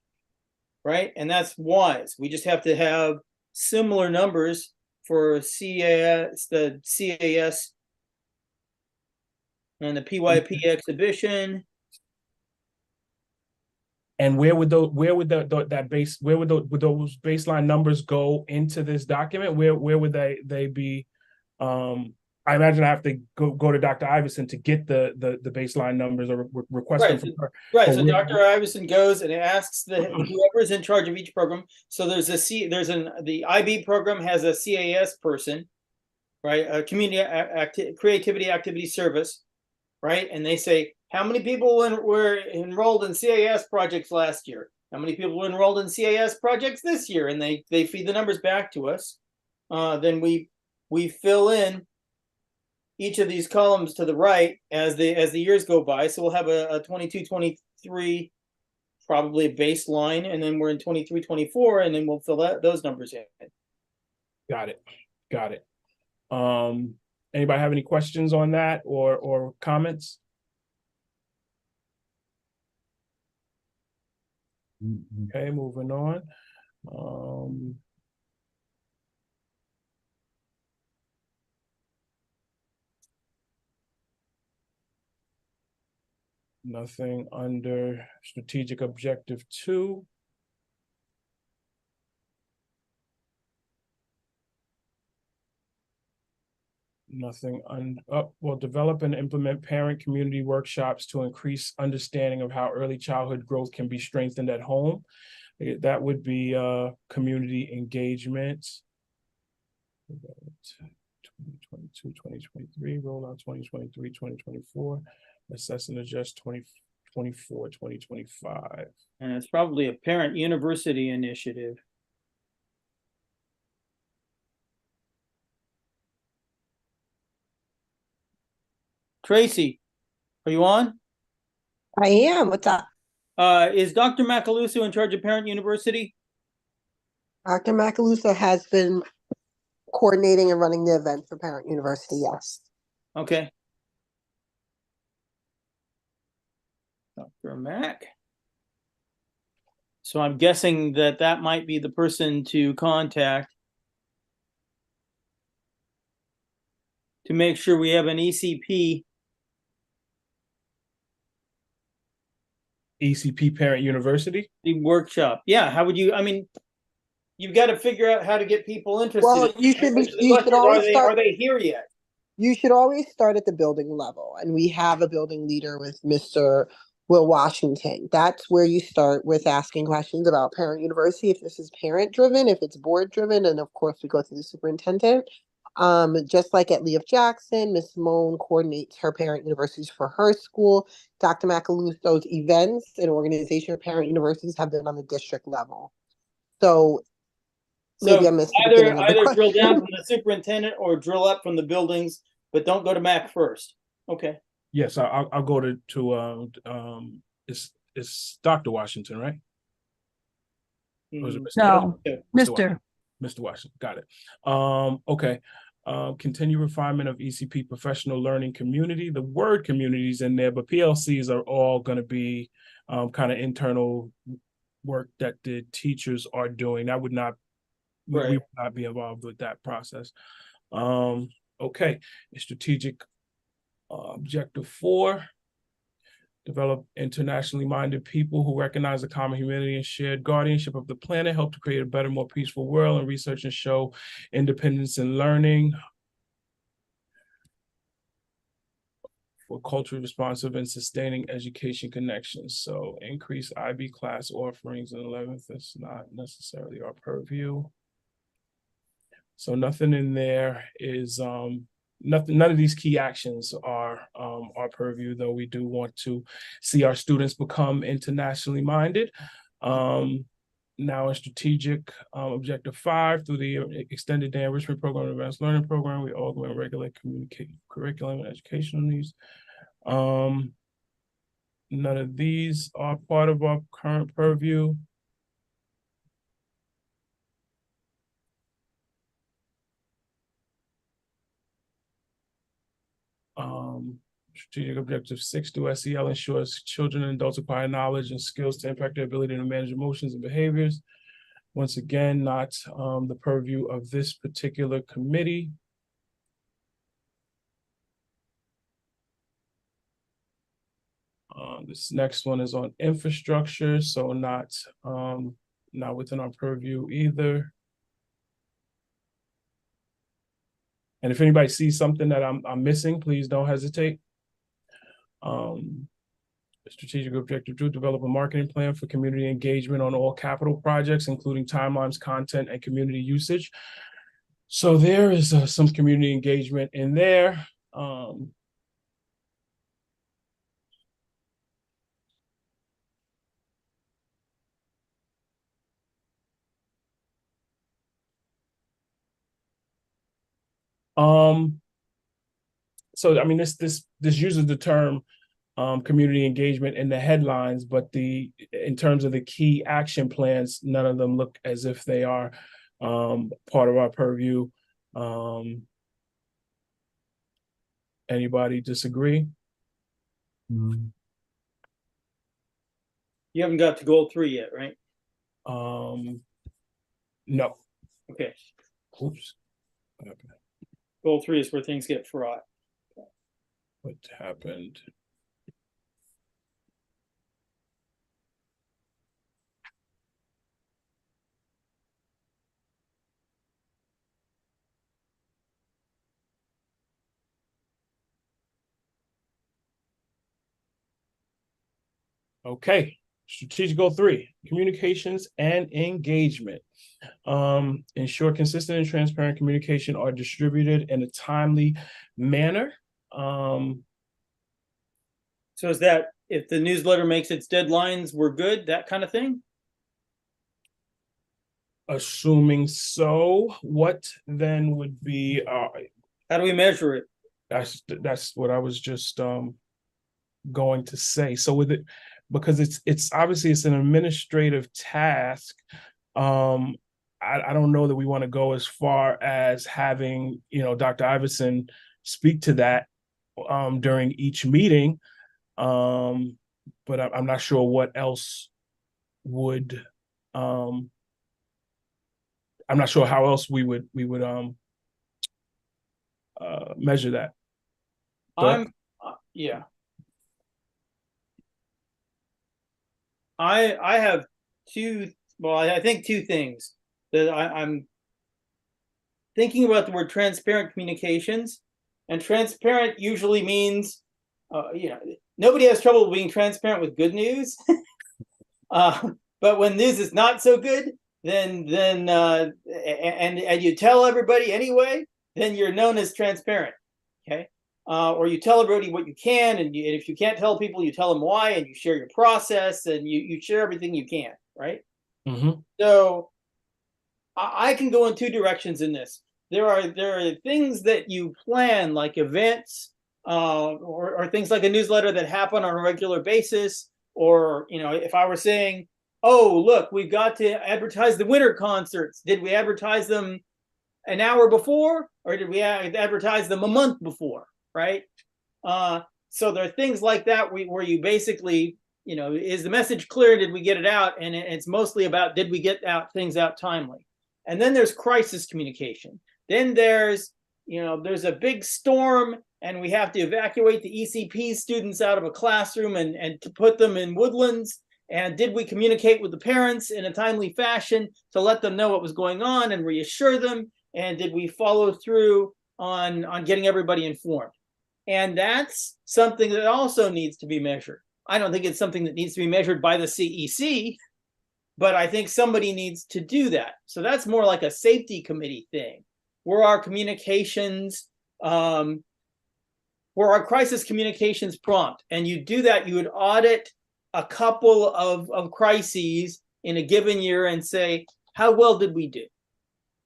Right, and that's WISE. We just have to have similar numbers for CAS, the CAS, and the PYP exhibition. And where would those baseline numbers go into this document? Where would they be? I imagine I have to go to Dr. Iverson to get the baseline numbers or request them from her. Right. So Dr. Iverson goes and asks whoever is in charge of each program. So the IB program has a CAS person, right? A community creativity activity service, right? And they say, how many people were enrolled in CAS projects last year? How many people were enrolled in CAS projects this year? And they feed the numbers back to us. Then we fill in each of these columns to the right as the years go by. So we'll have a 22, 23, probably a baseline, and then we're in 23, 24, and then we'll fill those numbers in. Got it. Anybody have any questions on that or comments? Okay, moving on. Nothing under strategic objective 2. Nothing well, develop and implement parent community workshops to increase understanding of how early childhood growth can be strengthened at home. That would be community engagement. 2022, 2023, rollout 2023, 2024, assess and adjust 2024, 2025. And it's probably a parent university initiative. Tracy, are you on? I am. What's up? Is Dr. Macaluso in charge of Parent University? Dr. Macaluso has been coordinating and running the event for Parent University, yes. Okay. Dr. Mac. So I'm guessing that might be the person to contact to make sure we have an ECP. ECP Parent University? The workshop. Yeah, how would you, I mean, you've got to figure out how to get people interested. Well, you should always start. Are they here yet? You should always start at the building level, and we have a building leader with Mr. Will Washington. That's where you start with asking questions about Parent University. If this is parent driven, if it's board driven, and of course we go through the superintendent. Just like at Lee of Jackson, Miss Moan coordinates her parent universities for her school. Dr. Macaluso's events and organization of parent universities have been on the district level. So maybe I missed the beginning of the either drill down question. from the superintendent or drill up from the buildings, but don't go to Mac first. Okay. Yes, I'll go to it's Dr. Washington, right? Or is it Mr. No, Mr. Mr. Mr. Washington, got it. Okay. Continue refinement of ECP professional learning community. The word communities in there, but PLCs are all going to be kind of internal work that the teachers are doing. That would not, we Right. would not be involved with that process. Okay, strategic objective 4. Develop internationally minded people who recognize the common humanity and shared guardianship of the planet, help to create a better, more peaceful world, and research and show independence in learning for culturally responsive and sustaining education connections. So increase IB class offerings in 11th. That's not necessarily our purview. So nothing in there is none of these key actions are our purview, though we do want to see our students become internationally minded. Now in strategic objective 5, through the extended day enrichment program and advanced learning program, we augment regular curriculum and educational needs. None of these are part of our current purview. Strategic objective 6, do SEL ensures children and adults acquire knowledge and skills to impact their ability to manage emotions and behaviors. Once again, not the purview of this particular committee. This next one is on infrastructure, so not within our purview either. And if anybody sees something that I'm missing, please don't hesitate. Strategic objective 2, develop a marketing plan for community engagement on all capital projects, including timelines, content, and community usage. So there is some community engagement in there. So I mean, this uses the term community engagement in the headlines, but in terms of the key action plans, none of them look as if they are part of our purview. Anybody disagree? Mm. You haven't got to goal 3 yet, right? No. Okay. Oops. What happened? Goal 3 is where things get fraught. What happened? Okay, strategic goal 3, communications and engagement. Ensure consistent and transparent communication are distributed in a timely manner. So is that if the newsletter makes its deadlines, we're good, that kind of thing? Assuming so, what then would be how do we measure it? That's what I was just going to say. So with it, because it's obviously it's an administrative task, I don't know that we want to go as far as having, Dr. Iverson speak to that during each meeting. But I'm not sure what else would I'm not sure how else we would measure that. Yeah. I have I think two things that I'm thinking about. The word transparent communications, and transparent usually means, nobody has trouble being transparent with good news. But when news is not so good, then and you tell everybody anyway, then you're known as transparent. Okay. Or you tell everybody what you can, and if you can't tell people, you tell them why, and you share your process, and you share everything you can, right? Mm-hmm. So I can go in two directions in this. There are things that you plan, like events, or things like a newsletter that happen on a regular basis. Or, if I were saying, oh, look, we've got to advertise the winter concerts. Did we advertise them an hour before, or did we advertise them a month before? Right. So there are things like that where you basically, is the message clear? Did we get it out? And it's mostly about, did we get things out timely? And then there's crisis communication. Then there's a big storm and we have to evacuate the ECP students out of a classroom and to put them in Woodlands. And did we communicate with the parents in a timely fashion to let them know what was going on and reassure them? And did we follow through on getting everybody informed? And that's something that also needs to be measured. I don't think it's something that needs to be measured by the CEC, but I think somebody needs to do that. So that's more like a safety committee thing. Where our communications, where our crisis communications prompt, and you do that, you would audit a couple of crises in a given year and say, how well did we do?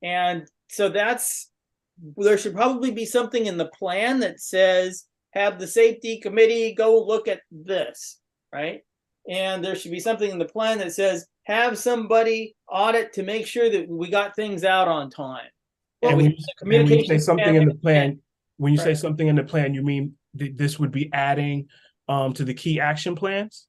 And so there should probably be something in the plan that says, have the safety committee go look at this, right? And there should be something in the plan that says, have somebody audit to make sure that we got things out on time. And when you say something in the plan, when you Right. say something in the plan, you mean this would be adding to the key action plans?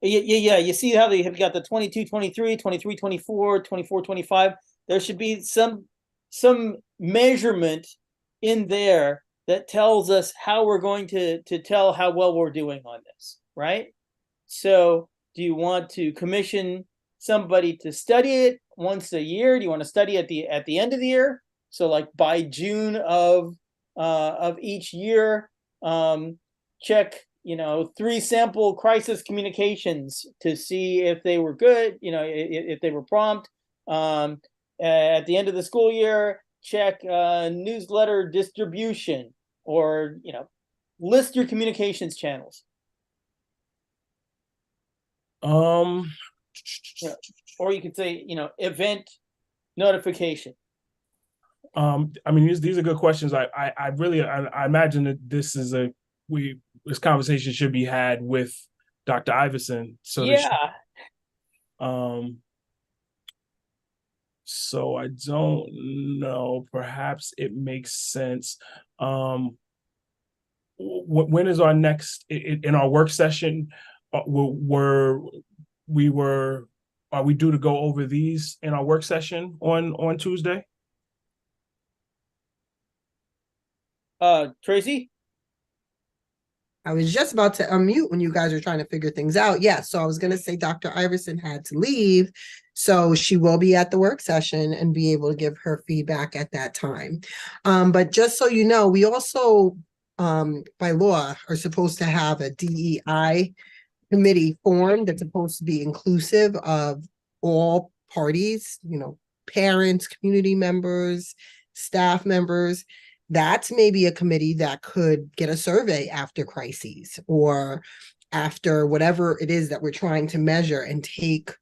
Yeah. You see how they have got the 22, 23, 23, 24, 24, 25. There should be some measurement in there that tells us how we're going to tell how well we're doing on this, right? So do you want to commission somebody to study it once a year? Do you want to study at the end of the year? So like by June of each year, check 3 sample crisis communications to see if they were good, if they were prompt. At the end of the school year, check newsletter distribution, or list your communications channels. Or you could say event notification. I mean, these are good questions. I really imagine that this conversation should be had with Dr. Iverson. So so I don't know. Perhaps it makes sense. When is our next in our work session? Are we due to go over these in our work session on Tuesday? Tracy? I was just about to unmute when you guys are trying to figure things out. Yeah, so I was going to say Dr. Iverson had to leave, so she will be at the work session and be able to give her feedback at that time. But just so you know, we also, by law, are supposed to have a DEI committee formed that's supposed to be inclusive of all parties, parents, community members, staff members. That's maybe a committee that could get a survey after crises or after whatever it is that we're trying to measure, and take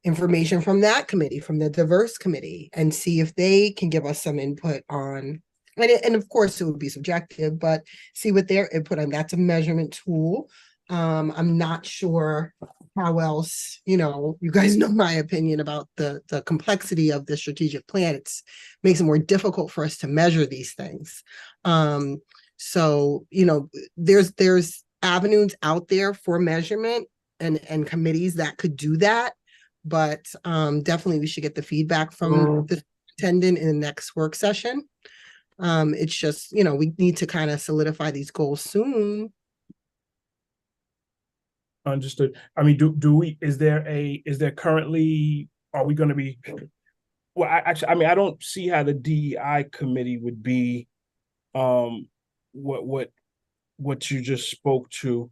information from that committee, from the diverse committee, and see if they can give us some input on, and of course it would be subjective, but see what their input on. That's a measurement tool. I'm not sure how else, you guys know my opinion about the complexity of the strategic plan. It makes it more difficult for us to measure these things. So, there's avenues out there for measurement and committees that could do that. But definitely we should get the feedback from the superintendent in the next work session. It's just, we need to kind of solidify these goals soon. Understood. I mean, is there currently, are we going to be, well, I don't see how the DEI committee would be, what you just spoke to,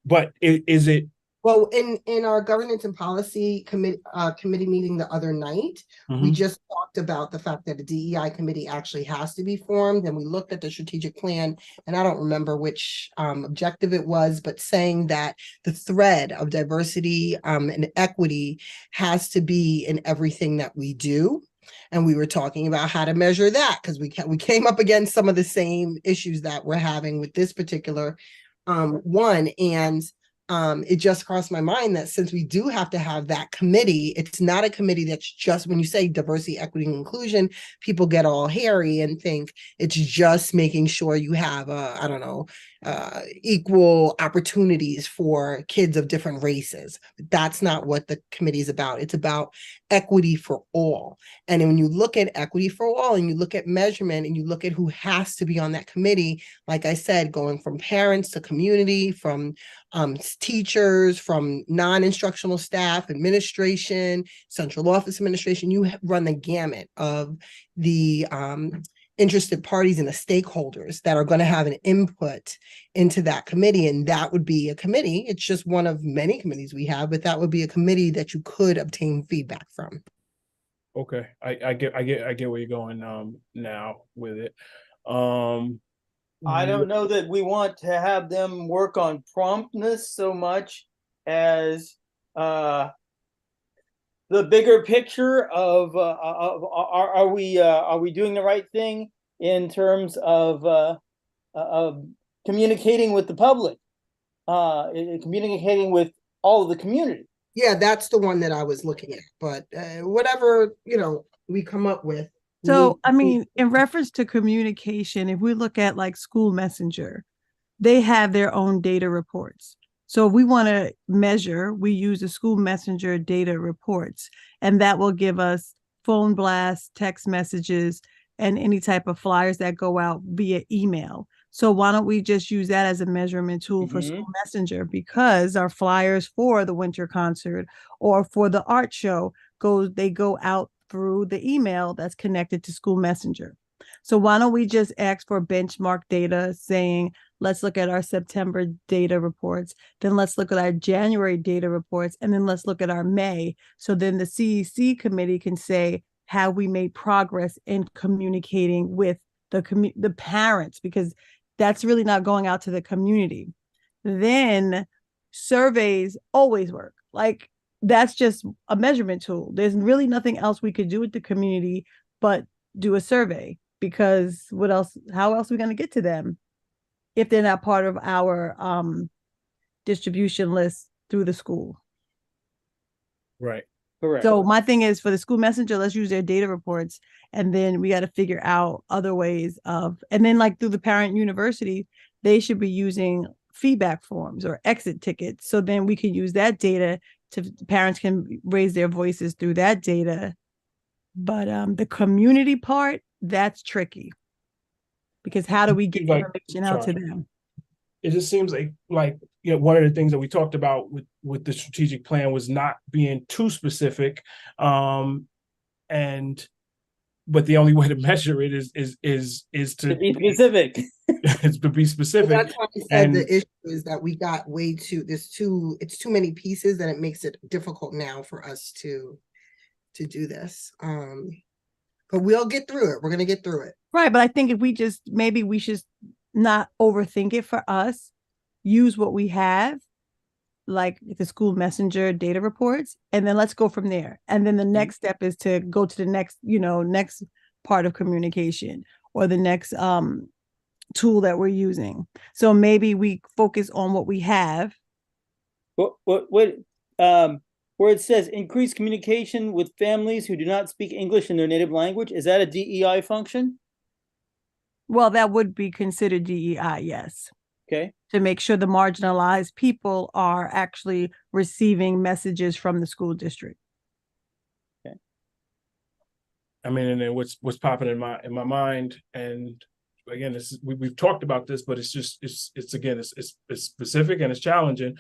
but is it, Well, in our governance and policy committee meeting the other night, we just talked about the fact that a DEI committee actually has to be formed, and we looked at the strategic plan, and I don't remember which objective it was, but saying that the thread of diversity and equity has to be in everything that we do. And we were talking about how to measure that, because we came up against some of the same issues that we're having with this particular one. And it just crossed my mind that since we do have to have that committee, it's not a committee that's just, when you say diversity, equity, and inclusion, people get all hairy and think it's just making sure you have, I don't know, equal opportunities for kids of different races. That's not what the committee is about. It's about equity for all. And when you look at equity for all and you look at measurement and you look at who has to be on that committee, like I said, going from parents to community, from teachers, from non-instructional staff, administration, central office administration, you run the gamut of the interested parties and the stakeholders that are going to have an input into that committee. And that would be a committee. It's just one of many committees we have, but that would be a committee that you could obtain feedback from. Okay, I get where you're going now with it. I don't know that we want to have them work on promptness so much as the bigger picture of are we doing the right thing in terms of communicating with the public, communicating with all of the community. Yeah, that's the one that I was looking at. But whatever we come up with. So, I mean, in reference to communication, if we look at like School Messenger, they have their own data reports. So if we want to measure, we use the School Messenger data reports, and that will give us phone blasts, text messages, and any type of flyers that go out via email. So why don't we just use that as a measurement tool for School Messenger? Because our flyers for the winter concert or for the art show they go out through the email that's connected to School Messenger. So why don't we just ask for benchmark data saying, let's look at our September data reports, then let's look at our January data reports, and then let's look at our May. So then the CEC committee can say, have we made progress in communicating with the parents? Because that's really not going out to the community. Then surveys always work. Like, that's just a measurement tool. There's really nothing else we could do with the community but do a survey, because what else? How else are we going to get to them if they're not part of our distribution list through the school? Right. Correct. So my thing is, for the School Messenger, let's use their data reports, and then we got to figure out other ways of, and then like through the parent university, they should be using feedback forms or exit tickets. So then we can use that data parents can raise their voices through that data. But the community part, that's tricky, because how do we get information out to them? It just seems like one of the things that we talked about with the strategic plan was not being too specific, but the only way to measure it is to be specific. Is to be specific. Well, that's why I said the issue is that we got it's too many pieces, and it makes it difficult now for us to do this. But we'll get through it. We're gonna get through it. Right. But I think if we maybe we should not overthink it for us, use what we have, like the School Messenger data reports, and then let's go from there. And then the next step is to go to the next part of communication, or the next tool that we're using. So maybe we focus on what we have. Where it says increase communication with families who do not speak English in their native language, is that a DEI function? Well, that would be considered DEI, yes. Okay. To make sure the marginalized people are actually receiving messages from the school district. Okay. I mean, and then what's popping in my mind, and again, we've talked about this, but it's specific and it's challenging.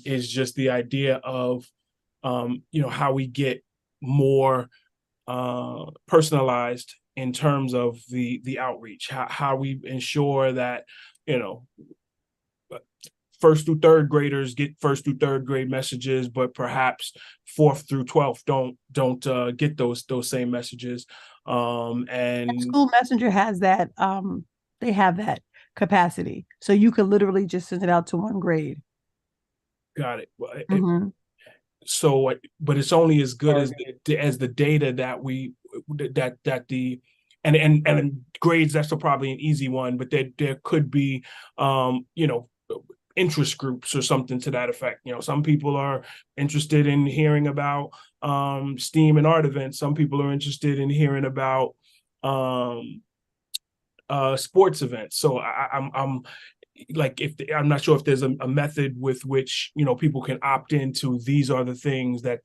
Is just the idea of how we get more personalized in terms of the outreach, how we ensure that first through third graders get first through third grade messages, but perhaps fourth through 12th don't get those same messages. And School Messenger has that, they have that capacity. So you could literally just send it out to one grade. got it. Mhm. So, but it's only as good as the data that we that the and grades. That's probably an easy one, but there could be interest groups or something to that effect. Some people are interested in hearing about STEAM and art events. Some people are interested in hearing about sports events. So I'm like, I'm not sure if there's a method with which people can opt into. These are the things that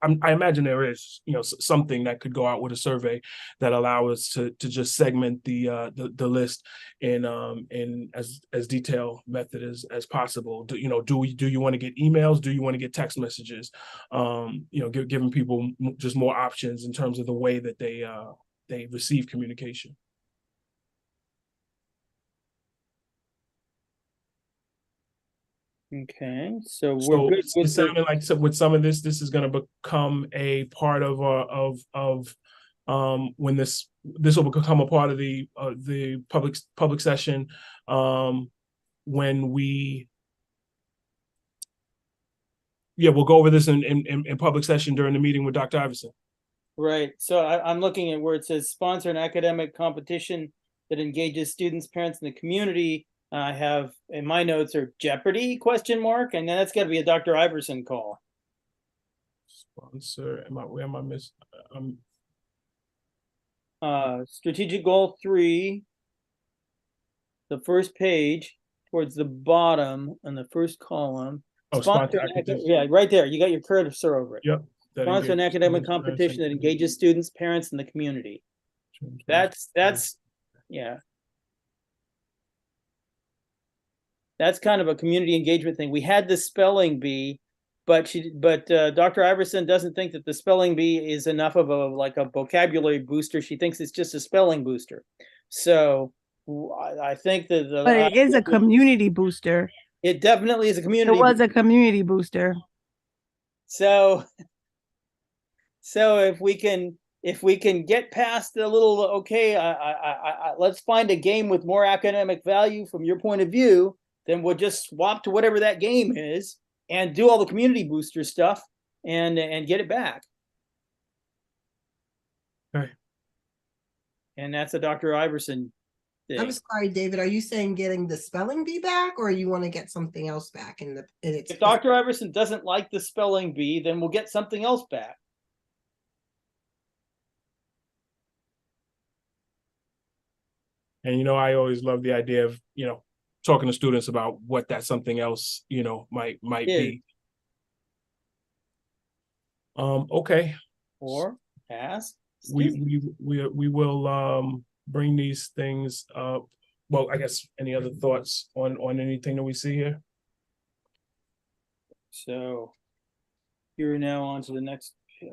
I imagine there is something that could go out with a survey that allow us to just segment the list in as detailed method as possible. Do you want to get emails? Do you want to get text messages? Giving people just more options in terms of the way that they receive communication. Okay, so we're good with it's sounding like with some of this is going to become a part of when this will become a part of the public session when we'll go over this in public session during the meeting with Dr. Iverson. Right. So I'm looking at where it says sponsor an academic competition that engages students, parents, and the community. I have in my notes are Jeopardy ? And then that's got to be a Dr. Iverson call. Sponsor. Where am I missing? Strategic goal 3. The first page towards the bottom on the first column. Sponsor yeah, right there. You got your cursor over it. Yep. Sponsor an academic competition that engages students, parents, and the community. That's yeah. That's kind of a community engagement thing. We had the spelling bee, but Dr. Iverson doesn't think that the spelling bee is enough of a vocabulary booster. She thinks it's just a spelling booster. So I think that but it is a community booster. It definitely is a community. It was a community booster. So if we can get past a little, okay, let's find a game with more academic value from your point of view, then we'll just swap to whatever that game is and do all the community booster stuff and get it back. Okay. And that's a Dr. Iverson thing. I'm sorry, David, are you saying getting the spelling bee back, or you want to get something else back in its If Dr. Iverson doesn't like the spelling bee, then we'll get something else back. And I always love the idea of talking to students about what that something else might be. Okay. Or ask. We will bring these things up. Well, I guess any other thoughts on anything that we see here? So you're now on to the next page.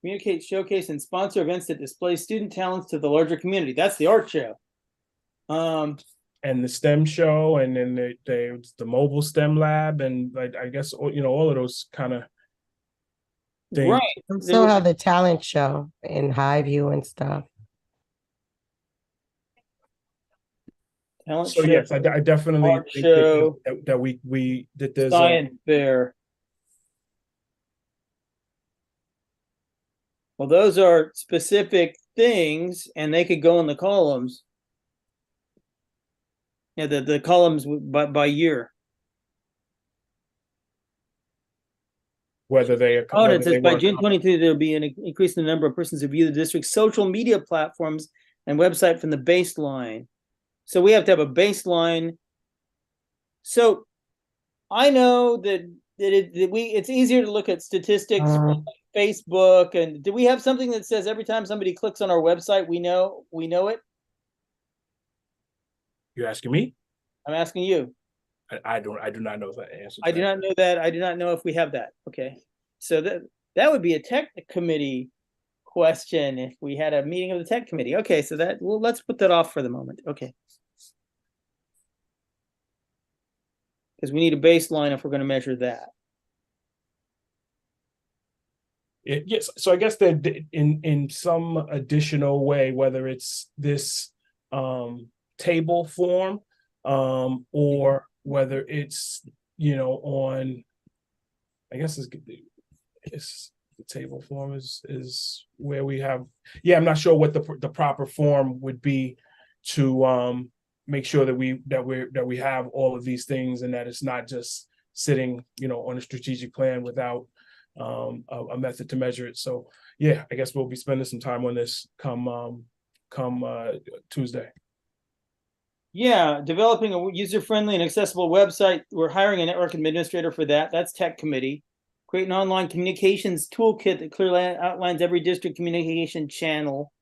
Communicate, showcase, and sponsor events that display student talents to the larger community. That's the art show. And the STEM show, and then the mobile STEM lab, and I guess all of those kind of things. Right. Also have the talent show in Highview and stuff. Talent So show, yes, I definitely art think show, that there's science fair. Well, those are specific things, and they could go in the columns. Yeah, the columns by year. whether they Oh, it says by June 22, there'll be an increase in the number of persons who view the district's social media platforms and website from the baseline. So we have to have a baseline. So I know that it's easier to look at statistics from Facebook. And do we have something that says every time somebody clicks on our website, we know it? You're asking me? I'm asking you. I do not know that answer. I do not know that. I do not know if we have that. Okay. So that would be a tech committee question if we had a meeting of the tech committee. Okay, so let's put that off for the moment. Okay. Because we need a baseline if we're going to measure that. Yes, so I guess that in some additional way, whether it's this table form or whether it's on, I guess it's the table form is where we have. Yeah, I'm not sure what the proper form would be to make sure that we have all of these things and that it's not just sitting on a strategic plan without a method to measure it. So yeah, I guess we'll be spending some time on this come Tuesday. Yeah, developing a user-friendly and accessible website. We're hiring a network administrator for that. That's tech committee. Create an online communications toolkit that clearly outlines every district communication channel.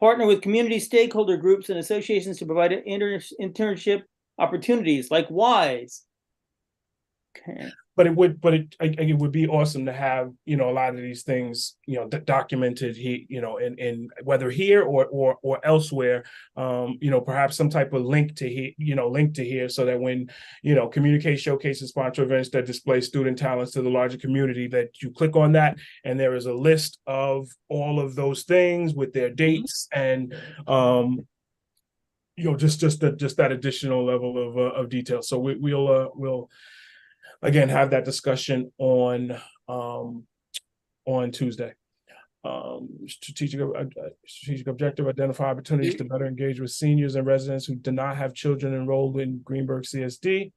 Partner with community stakeholder groups and associations to provide internship opportunities like WISE. Okay. But it would be awesome to have a lot of these things documented here, in whether here or elsewhere, perhaps some type of link to here, so that when communicate, showcase, and sponsor events that display student talents to the larger community, that you click on that and there is a list of all of those things with their dates and just that additional level of detail. So we'll again have that discussion on Tuesday. Strategic objective: identify opportunities to better engage with seniors and residents who do not have children enrolled in Greenburgh CSD.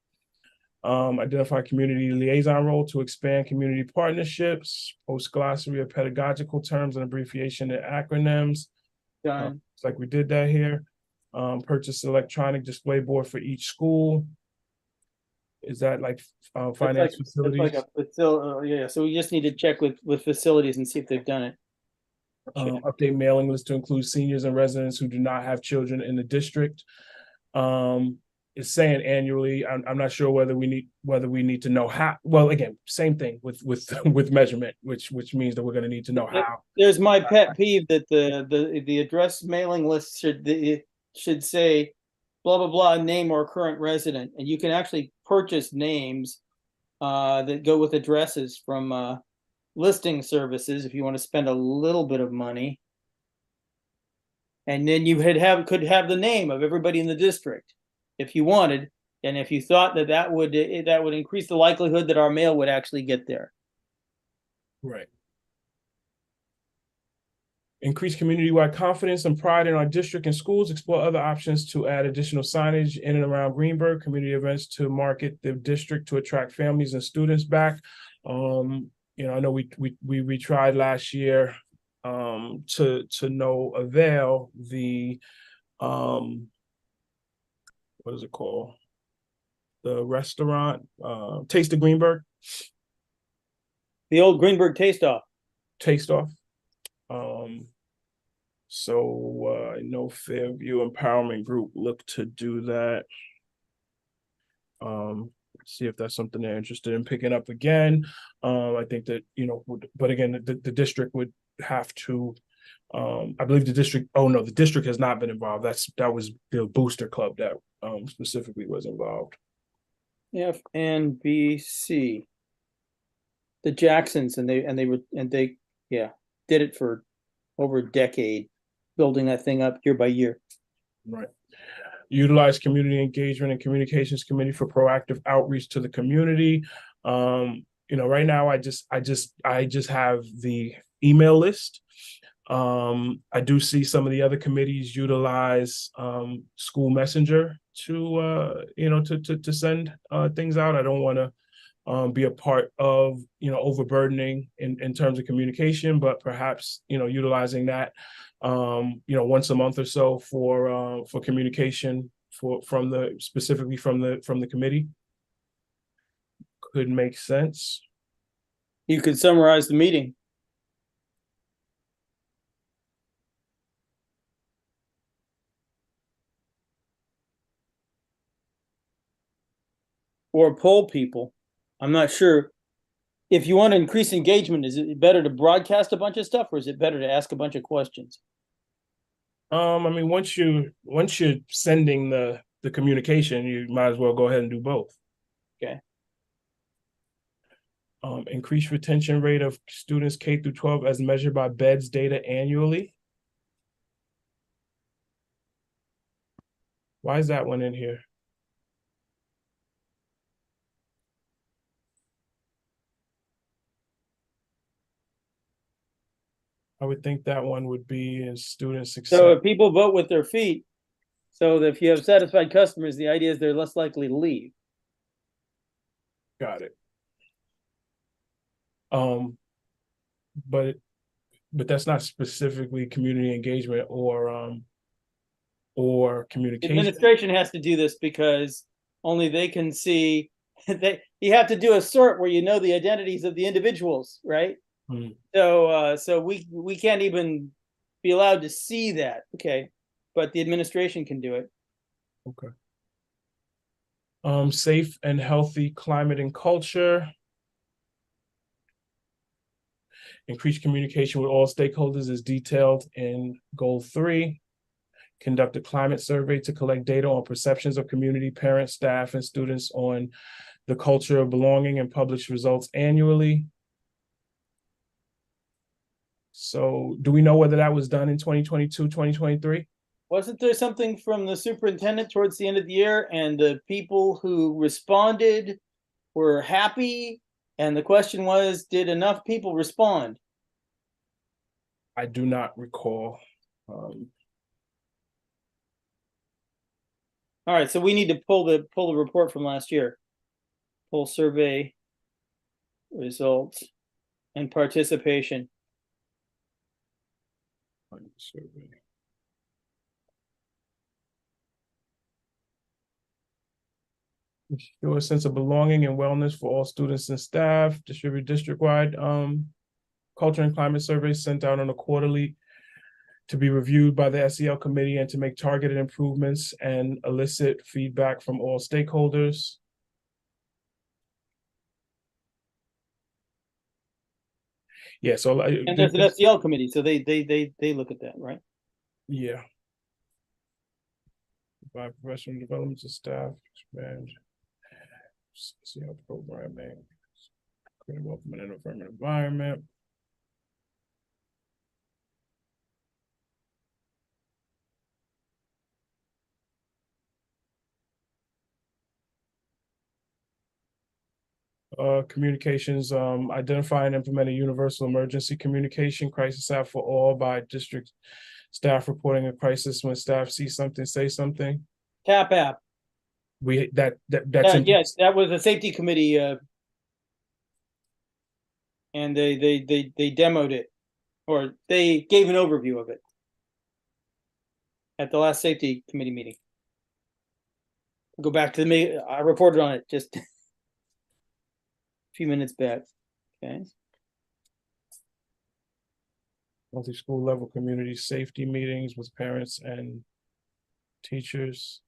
Identify community liaison role to expand community partnerships. Post glossary of pedagogical terms and abbreviation and acronyms. It's like we did that here. Purchase electronic display board for each school. Is that like finance facilities? Yeah, so we just need to check with facilities and see if they've done it. Update mailing list to include seniors and residents who do not have children in the district. It's saying annually. I'm not sure whether we need to know how. Well, again, same thing with measurement, which means that we're going to need to know how. There's my pet peeve that the address mailing list should say blah blah blah name or current resident, and you can actually purchase names that go with addresses from listing services if you want to spend a little bit of money, and then you could have the name of everybody in the district if you wanted, and if you thought that would increase the likelihood that our mail would actually get there. Right. Increase community-wide confidence and pride in our district and schools. Explore other options to add additional signage in and around Greenburgh. Community events to market the district to attract families and students back. I know we tried last year to no avail. The what is it called? The restaurant, Taste of Greenburgh. The old Greenburgh Taste Off. Taste Off. So I know Fairview Empowerment Group look to do that. See if that's something they're interested in picking up again. I think that but again, the district would have to. I believe the district. Oh no, the district has not been involved. That was the Booster Club that specifically was involved. FNBC. The Jacksons and they did it for over a decade, building that thing up year by year. Right. Utilize community engagement and communications committee for proactive outreach to the community. Right now I just have the email list. I do see some of the other committees utilize school messenger to send things out. I don't want to be a part of overburdening in terms of communication, but perhaps utilizing that once a month or so for communication specifically from the committee could make sense. You could summarize the meeting. Or poll people. I'm not sure. If you want to increase engagement, is it better to broadcast a bunch of stuff, or is it better to ask a bunch of questions? I mean, once you're sending the the communication, you might as well go ahead and do both. Okay. Increase retention rate of students K through 12 as measured by beds data annually. Why is that one in here? I would think that one would be in student success. So if people vote with their feet, so that if you have satisfied customers, the idea is they're less likely to leave. Got it. But that's not specifically community engagement or communication. Administration has to do this because only they can see that you have to do a sort where you know the identities of the individuals, right? So we can't even be allowed to see that. Okay. But the administration can do it. Okay. Safe and healthy climate and culture. Increase communication with all stakeholders is detailed in goal 3. Conduct a climate survey to collect data on perceptions of community, parents, staff, and students on the culture of belonging and publish results annually. So do we know whether that was done in 2022, 2023? Wasn't there something from the superintendent towards the end of the year, and the people who responded were happy? And the question was, did enough people respond? I do not recall. All right, so we need to pull the report from last year. Pull survey results and participation. Survey. Ensure a sense of belonging and wellness for all students and staff. Distribute district-wide culture and climate surveys sent out on a quarterly to be reviewed by the SEL committee and to make targeted improvements and elicit feedback from all stakeholders. Yeah, so and there's an SEL committee, so they look at that, right? Yeah. By professional development to staff, expand SEL programming, create a welcoming and affirming environment. Communications, identify and implement a universal emergency communication crisis app for all by district staff reporting a crisis when staff see something, say something. TAP app. That's yes, that was a safety committee, and they demoed it, or they gave an overview of it at the last safety committee meeting. Go back to me. I reported on it just a few minutes back. Okay. Multi-school level community safety meetings with parents and teachers.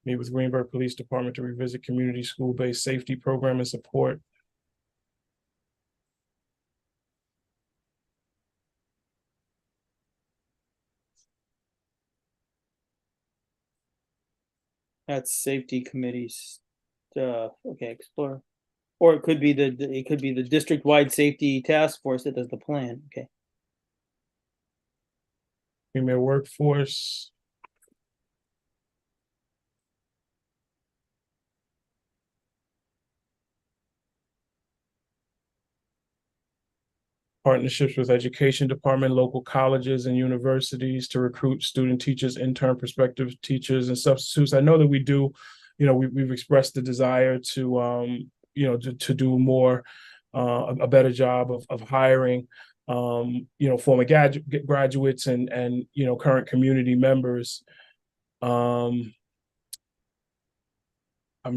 Meet with Greenburgh Police Department to revisit community school-based safety program and support. That's safety committees stuff. Okay, explore. Or it could be the district-wide safety task force that does the plan. Okay. Female workforce. Partnerships with education department, local colleges and universities to recruit student teachers, intern prospective teachers and substitutes. I know that we do, we've expressed the desire to, to do more, a better job of hiring, former graduates and current community members. I'm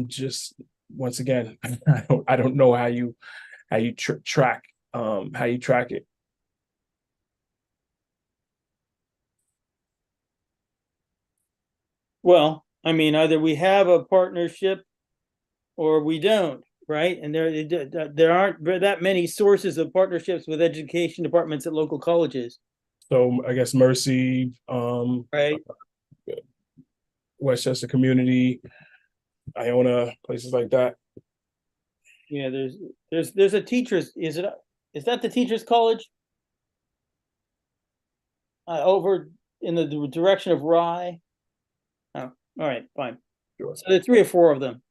just, once again, I don't know how you track how you track it. Well, I mean, either we have a partnership or we don't, right? And there aren't that many sources of partnerships with education departments at local colleges. So I guess Mercy, right? Westchester Community, Iona, places like that. Yeah, there's a teachers. Is that the teachers college? Over in the direction of Rye. Oh, all right, fine. Sure. So there are 3 or 4 of them.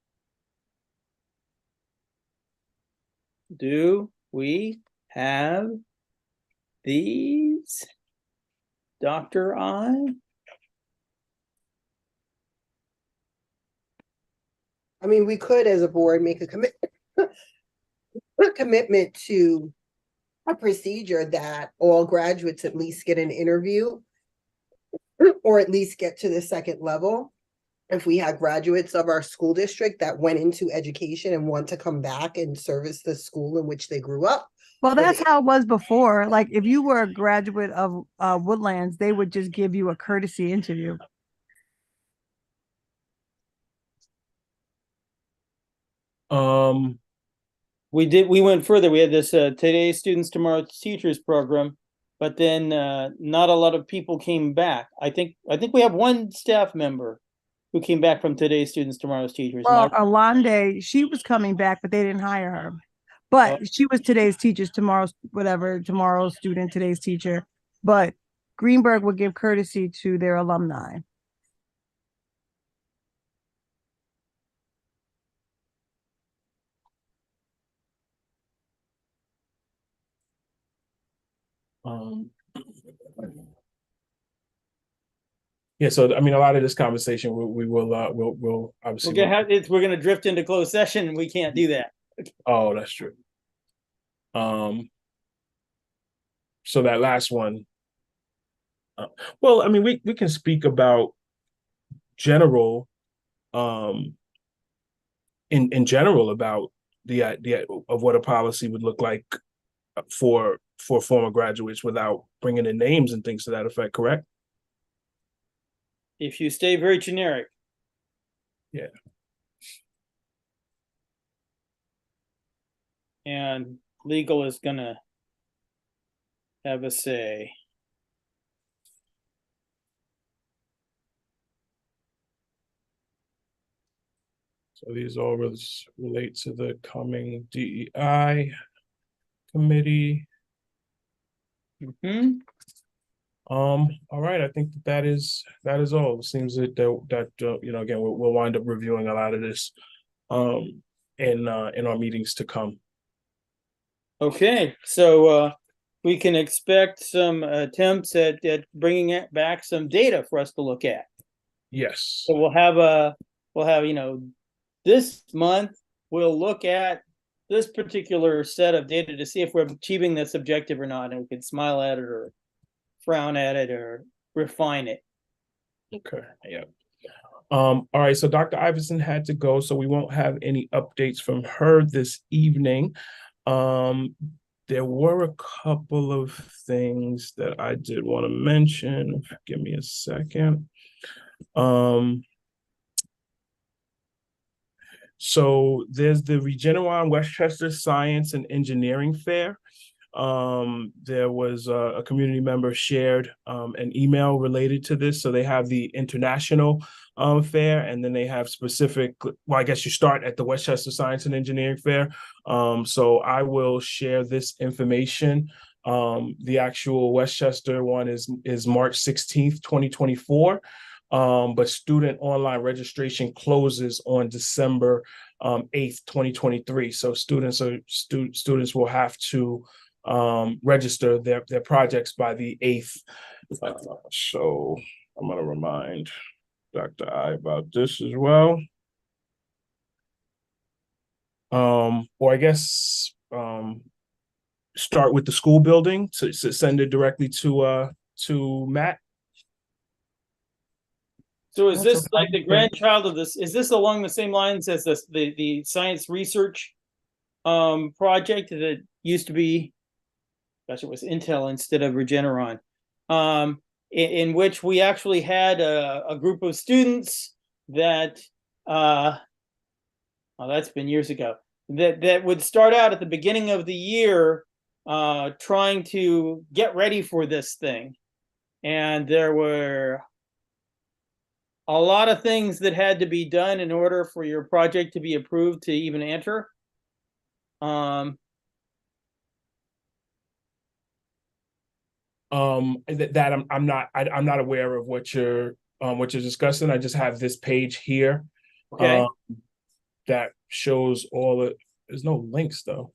Do we have these, Dr. I? I mean, we could, as a board, make a commitment to a procedure that all graduates at least get an interview or at least get to the second level. If we had graduates of our school district that went into education and want to come back and service the school in which they grew up. Well, that's how it was before. Like if you were a graduate of Woodlands, they would just give you a courtesy interview. We went further. We had this Today's Students, Tomorrow's Teachers program, but then not a lot of people came back. I think we have one staff member who came back from Today's Students, Tomorrow's Teachers. Well, Alande, she was coming back, but they didn't hire her. But she was today's teachers, tomorrow's student, today's teacher. But Greenburgh would give courtesy to their alumni. Yeah, so I mean, a lot of this conversation we'll obviously we're going to drift into closed session, and we can't do that. Oh, that's true. So that last one. Well, I mean, we can speak about general, in general about the idea of what a policy would look like for former graduates without bringing in names and things to that effect. Correct? If you stay very generic. Yeah. And legal is gonna have a say. So these all relate to the coming DEI committee. All right, I think that is all. It seems that you know, again, we'll wind up reviewing a lot of this in our meetings to come. Okay, so we can expect some attempts at bringing back some data for us to look at. Yes. So we'll have you know, this month we'll look at this particular set of data to see if we're achieving this objective or not, and we can smile at it or frown at it or refine it. Okay. Yeah. All right. So Dr. Iverson had to go, so we won't have any updates from her this evening. There were a couple of things that I did want to mention. Give me a second. So there's the Regeneron Westchester Science and Engineering Fair. There was a community member shared an email related to this. So they have the international fair, and then they have specific, well, I guess you start at the Westchester Science and Engineering Fair. So I will share this information. The actual Westchester one is March 16th, 2024. But student online registration closes on December 8th, 2023. So students will have to register their projects by the 8th. So I'm going to remind Dr. I about this as well. Or I guess start with the school building to send it directly to Matt. So is this like the grandchild of this? Is this along the same lines as the science research project that used to be? Gosh, it was Intel instead of Regeneron, in which we actually had a group of students that, oh, that's been years ago, that would start out at the beginning of the year, trying to get ready for this thing. And there were a lot of things that had to be done in order for your project to be approved to even enter. That I'm not aware of what you're discussing. I just have this page here. Okay. That shows all it. There's no links though.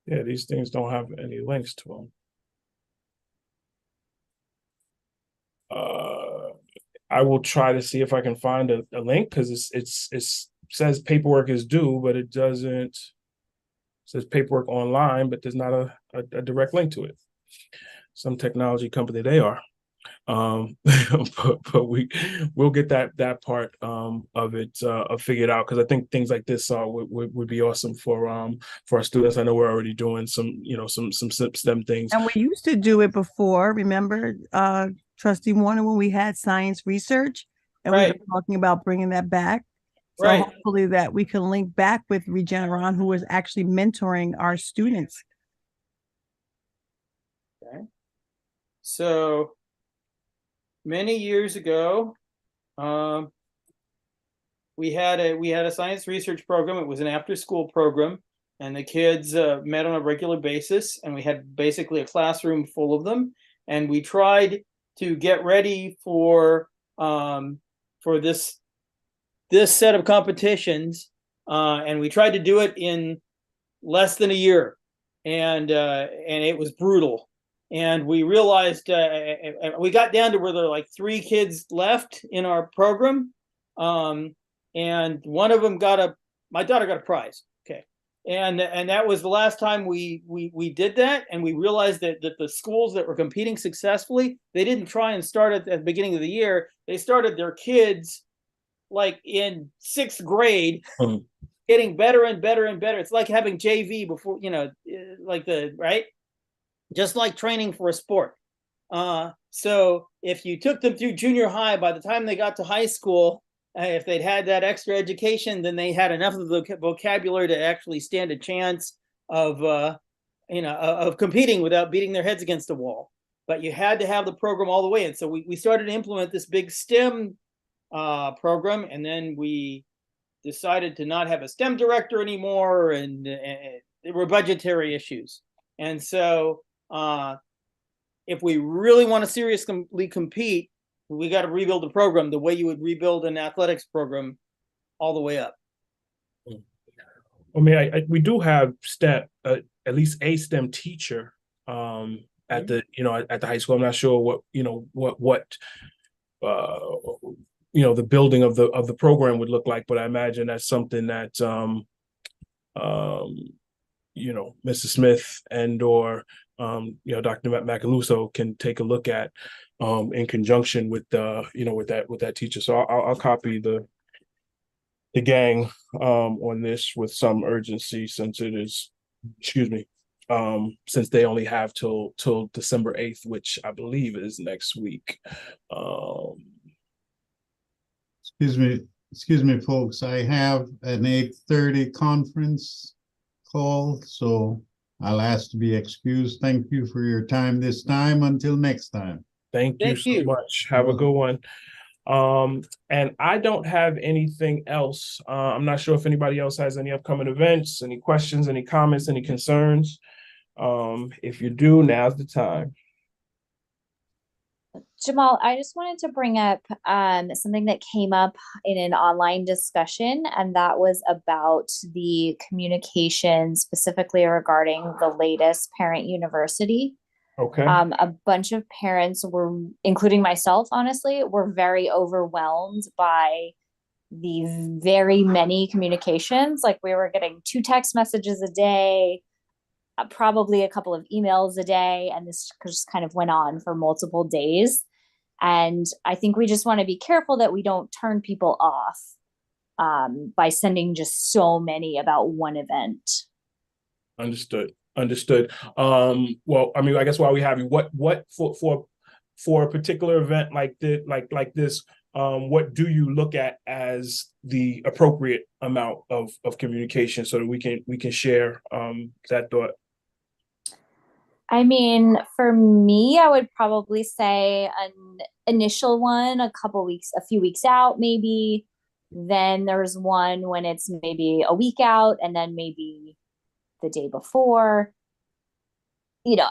Yeah, these things don't have any links to them. I will try to see if I can find a link, because it says paperwork is due, but it doesn't. It says paperwork online, but there's not a direct link to it. Some technology company they are. But we'll get that part of it figured out, because I think things like this would be awesome for our students. I know we're already doing some STEM things, And we used to do it before. Remember, Trustee Warner, when we had science research, and we were talking about bringing that back. So hopefully that we can link back with Regeneron, who is actually mentoring our students. Okay. So many years ago, we had a science research program. It was an after-school program, and the kids met on a regular basis, and we had basically a classroom full of them, and we tried to get ready for this set of competitions, and we tried to do it in less than a year, and it was brutal. And we realized we got down to where there were like 3 kids left in our program, and one of them my daughter got a prize. Okay, and that was the last time we did that. And we realized that the schools that were competing successfully, they didn't try and start at the beginning of the year. They started their kids like in 6th grade, getting better and better and better. It's like having JV before, right? Just like training for a sport. So if you took them through junior high, by the time they got to high school, if they'd had that extra education, then they had enough of the vocabulary to actually stand a chance of competing without beating their heads against a wall. But you had to have the program all the way. And so we started to implement this big STEM program, and then we decided to not have a STEM director anymore, and there were budgetary issues. And so if we really want to seriously compete, we got to rebuild the program the way you would rebuild an athletics program, all the way up. I mean, we do have STEM, at least a STEM teacher at the high school. I'm not sure what the building of the program would look like, but I imagine that's something that Mrs. Smith and or Dr. Macaluso can take a look at in conjunction with that teacher. So I'll copy the gang on this with some urgency, since it is, since they only have till December 8th, which I believe is next week. Excuse me, folks. I have an 8:30 conference call, so I'll ask to be excused. Thank you for your time this time. Until next time. Thank you so much. Have a good one. And I don't have anything else. I'm not sure if anybody else has any upcoming events, any questions, any comments, any concerns. If you do, now's the time. Jamal, I just wanted to bring up something that came up in an online discussion, and that was about the communication specifically regarding the latest Parent University. Okay. A bunch of parents were, including myself, honestly, were very overwhelmed by the very many communications. Like, we were getting 2 text messages a day, probably a couple of emails a day, and this just kind of went on for multiple days. And I think we just want to be careful that we don't turn people off by sending just so many about one event. Understood. Well, I mean, I guess while we have you, what for a particular event like this, what do you look at as the appropriate amount of communication so that we can share that thought? I mean, for me, I would probably say an initial one, a few weeks out, maybe. Then there's one when it's maybe a week out, and then maybe the day before.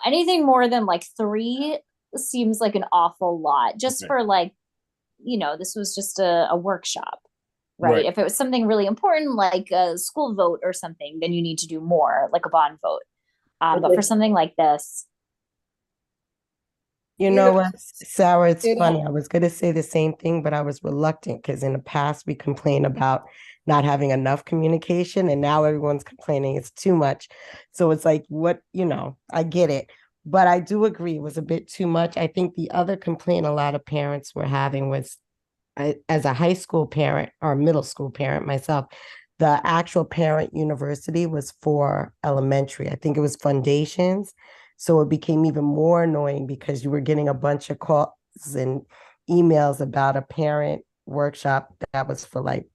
Anything more than like 3 seems like an awful lot just for like, this was just a workshop, right? If it was something really important, like a school vote or something, then you need to do more, like a bond vote. But for something like this, You know what, Sarah, it's funny. I was going to say the same thing, but I was reluctant because in the past we complained about not having enough communication, and now everyone's complaining it's too much. So it's like, I get it. But I do agree it was a bit too much. I think the other complaint a lot of parents were having was, as a high school parent or middle school parent myself, the actual parent university was for elementary. I think it was foundations. So it became even more annoying because you were getting a bunch of calls and emails about a parent workshop that was for like,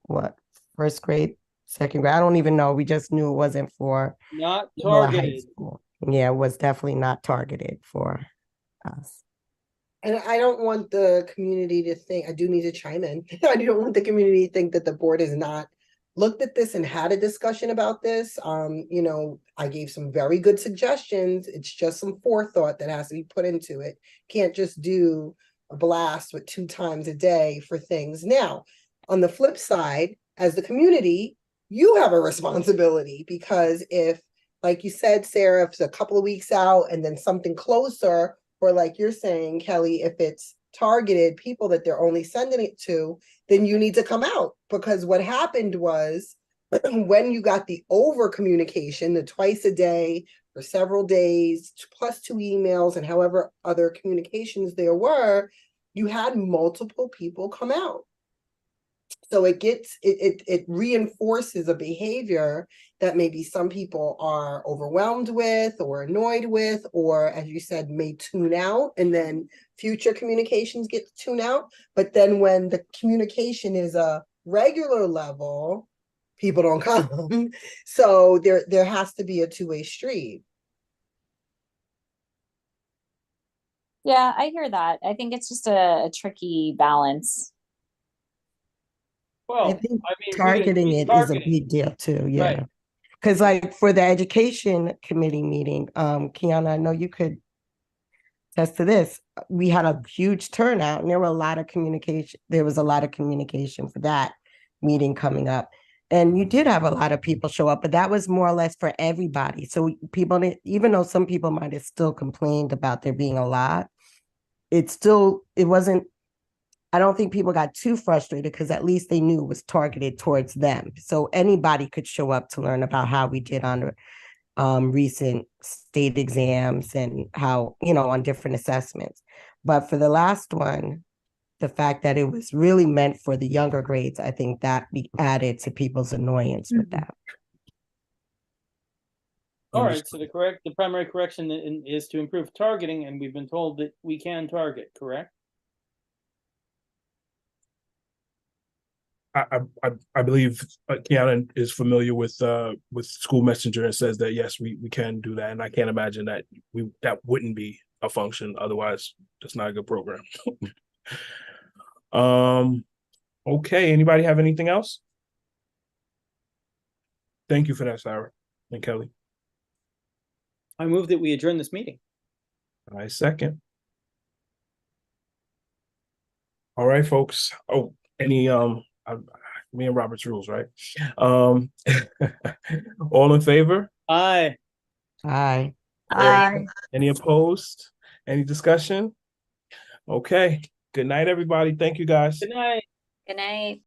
what, first grade, second grade? I don't even know. We just knew it wasn't for Not high targeted. school. Yeah, it was definitely not targeted for us. And I don't want the community to think, I do need to chime in. I don't want the community to think that the board has not looked at this and had a discussion about this. I gave some very good suggestions. It's just some forethought that has to be put into it. Can't just do a blast with 2 times a day for things. Now, on the flip side, as the community, you have a responsibility, because if, like you said, Sarah, if it's a couple of weeks out and then something closer, or like you're saying, Kelly, if it's targeted people that they're only sending it to, then you need to come out. Because what happened was when you got the over communication, the twice a day for several days, plus 2 emails and however other communications there were, you had multiple people come out. So it reinforces a behavior that maybe some people are overwhelmed with or annoyed with, or as you said, may tune out, and then future communications get tuned out. But then when the communication is a regular level, people don't come. So there has to be a 2-way street. yeah, I hear that. I think it's just a tricky balance. Well, I think I mean, targeting it is a targeting. big deal too. Yeah. Right. Because like for the education committee meeting, Kiana, I know you could attest to this. We had a huge turnout and there was a lot of communication for that meeting coming up. And you did have a lot of people show up, but that was more or less for everybody. So people, even though some people might have still complained about there being a lot, it wasn't, I don't think people got too frustrated because at least they knew it was targeted towards them. So anybody could show up to learn about how we did on recent state exams and how, on different assessments. But for the last one, the fact that it was really meant for the younger grades, I think that added to people's annoyance with that. All right, so the primary correction is to improve targeting, and we've been told that we can target, correct? I believe Kiana is familiar with School Messenger and says that yes, we can do that, and I can't imagine that that wouldn't be a function. Otherwise, that's not a good program. Okay. Anybody have anything else? Thank you for that, Sarah and Kelly. I move that we adjourn this meeting. I second. All right, folks. Oh, me and Robert's rules, right? All in favor? Aye. Aye. Aye. Any opposed? Any discussion? Okay. Good night, everybody. Thank you, guys. Good night. Good night.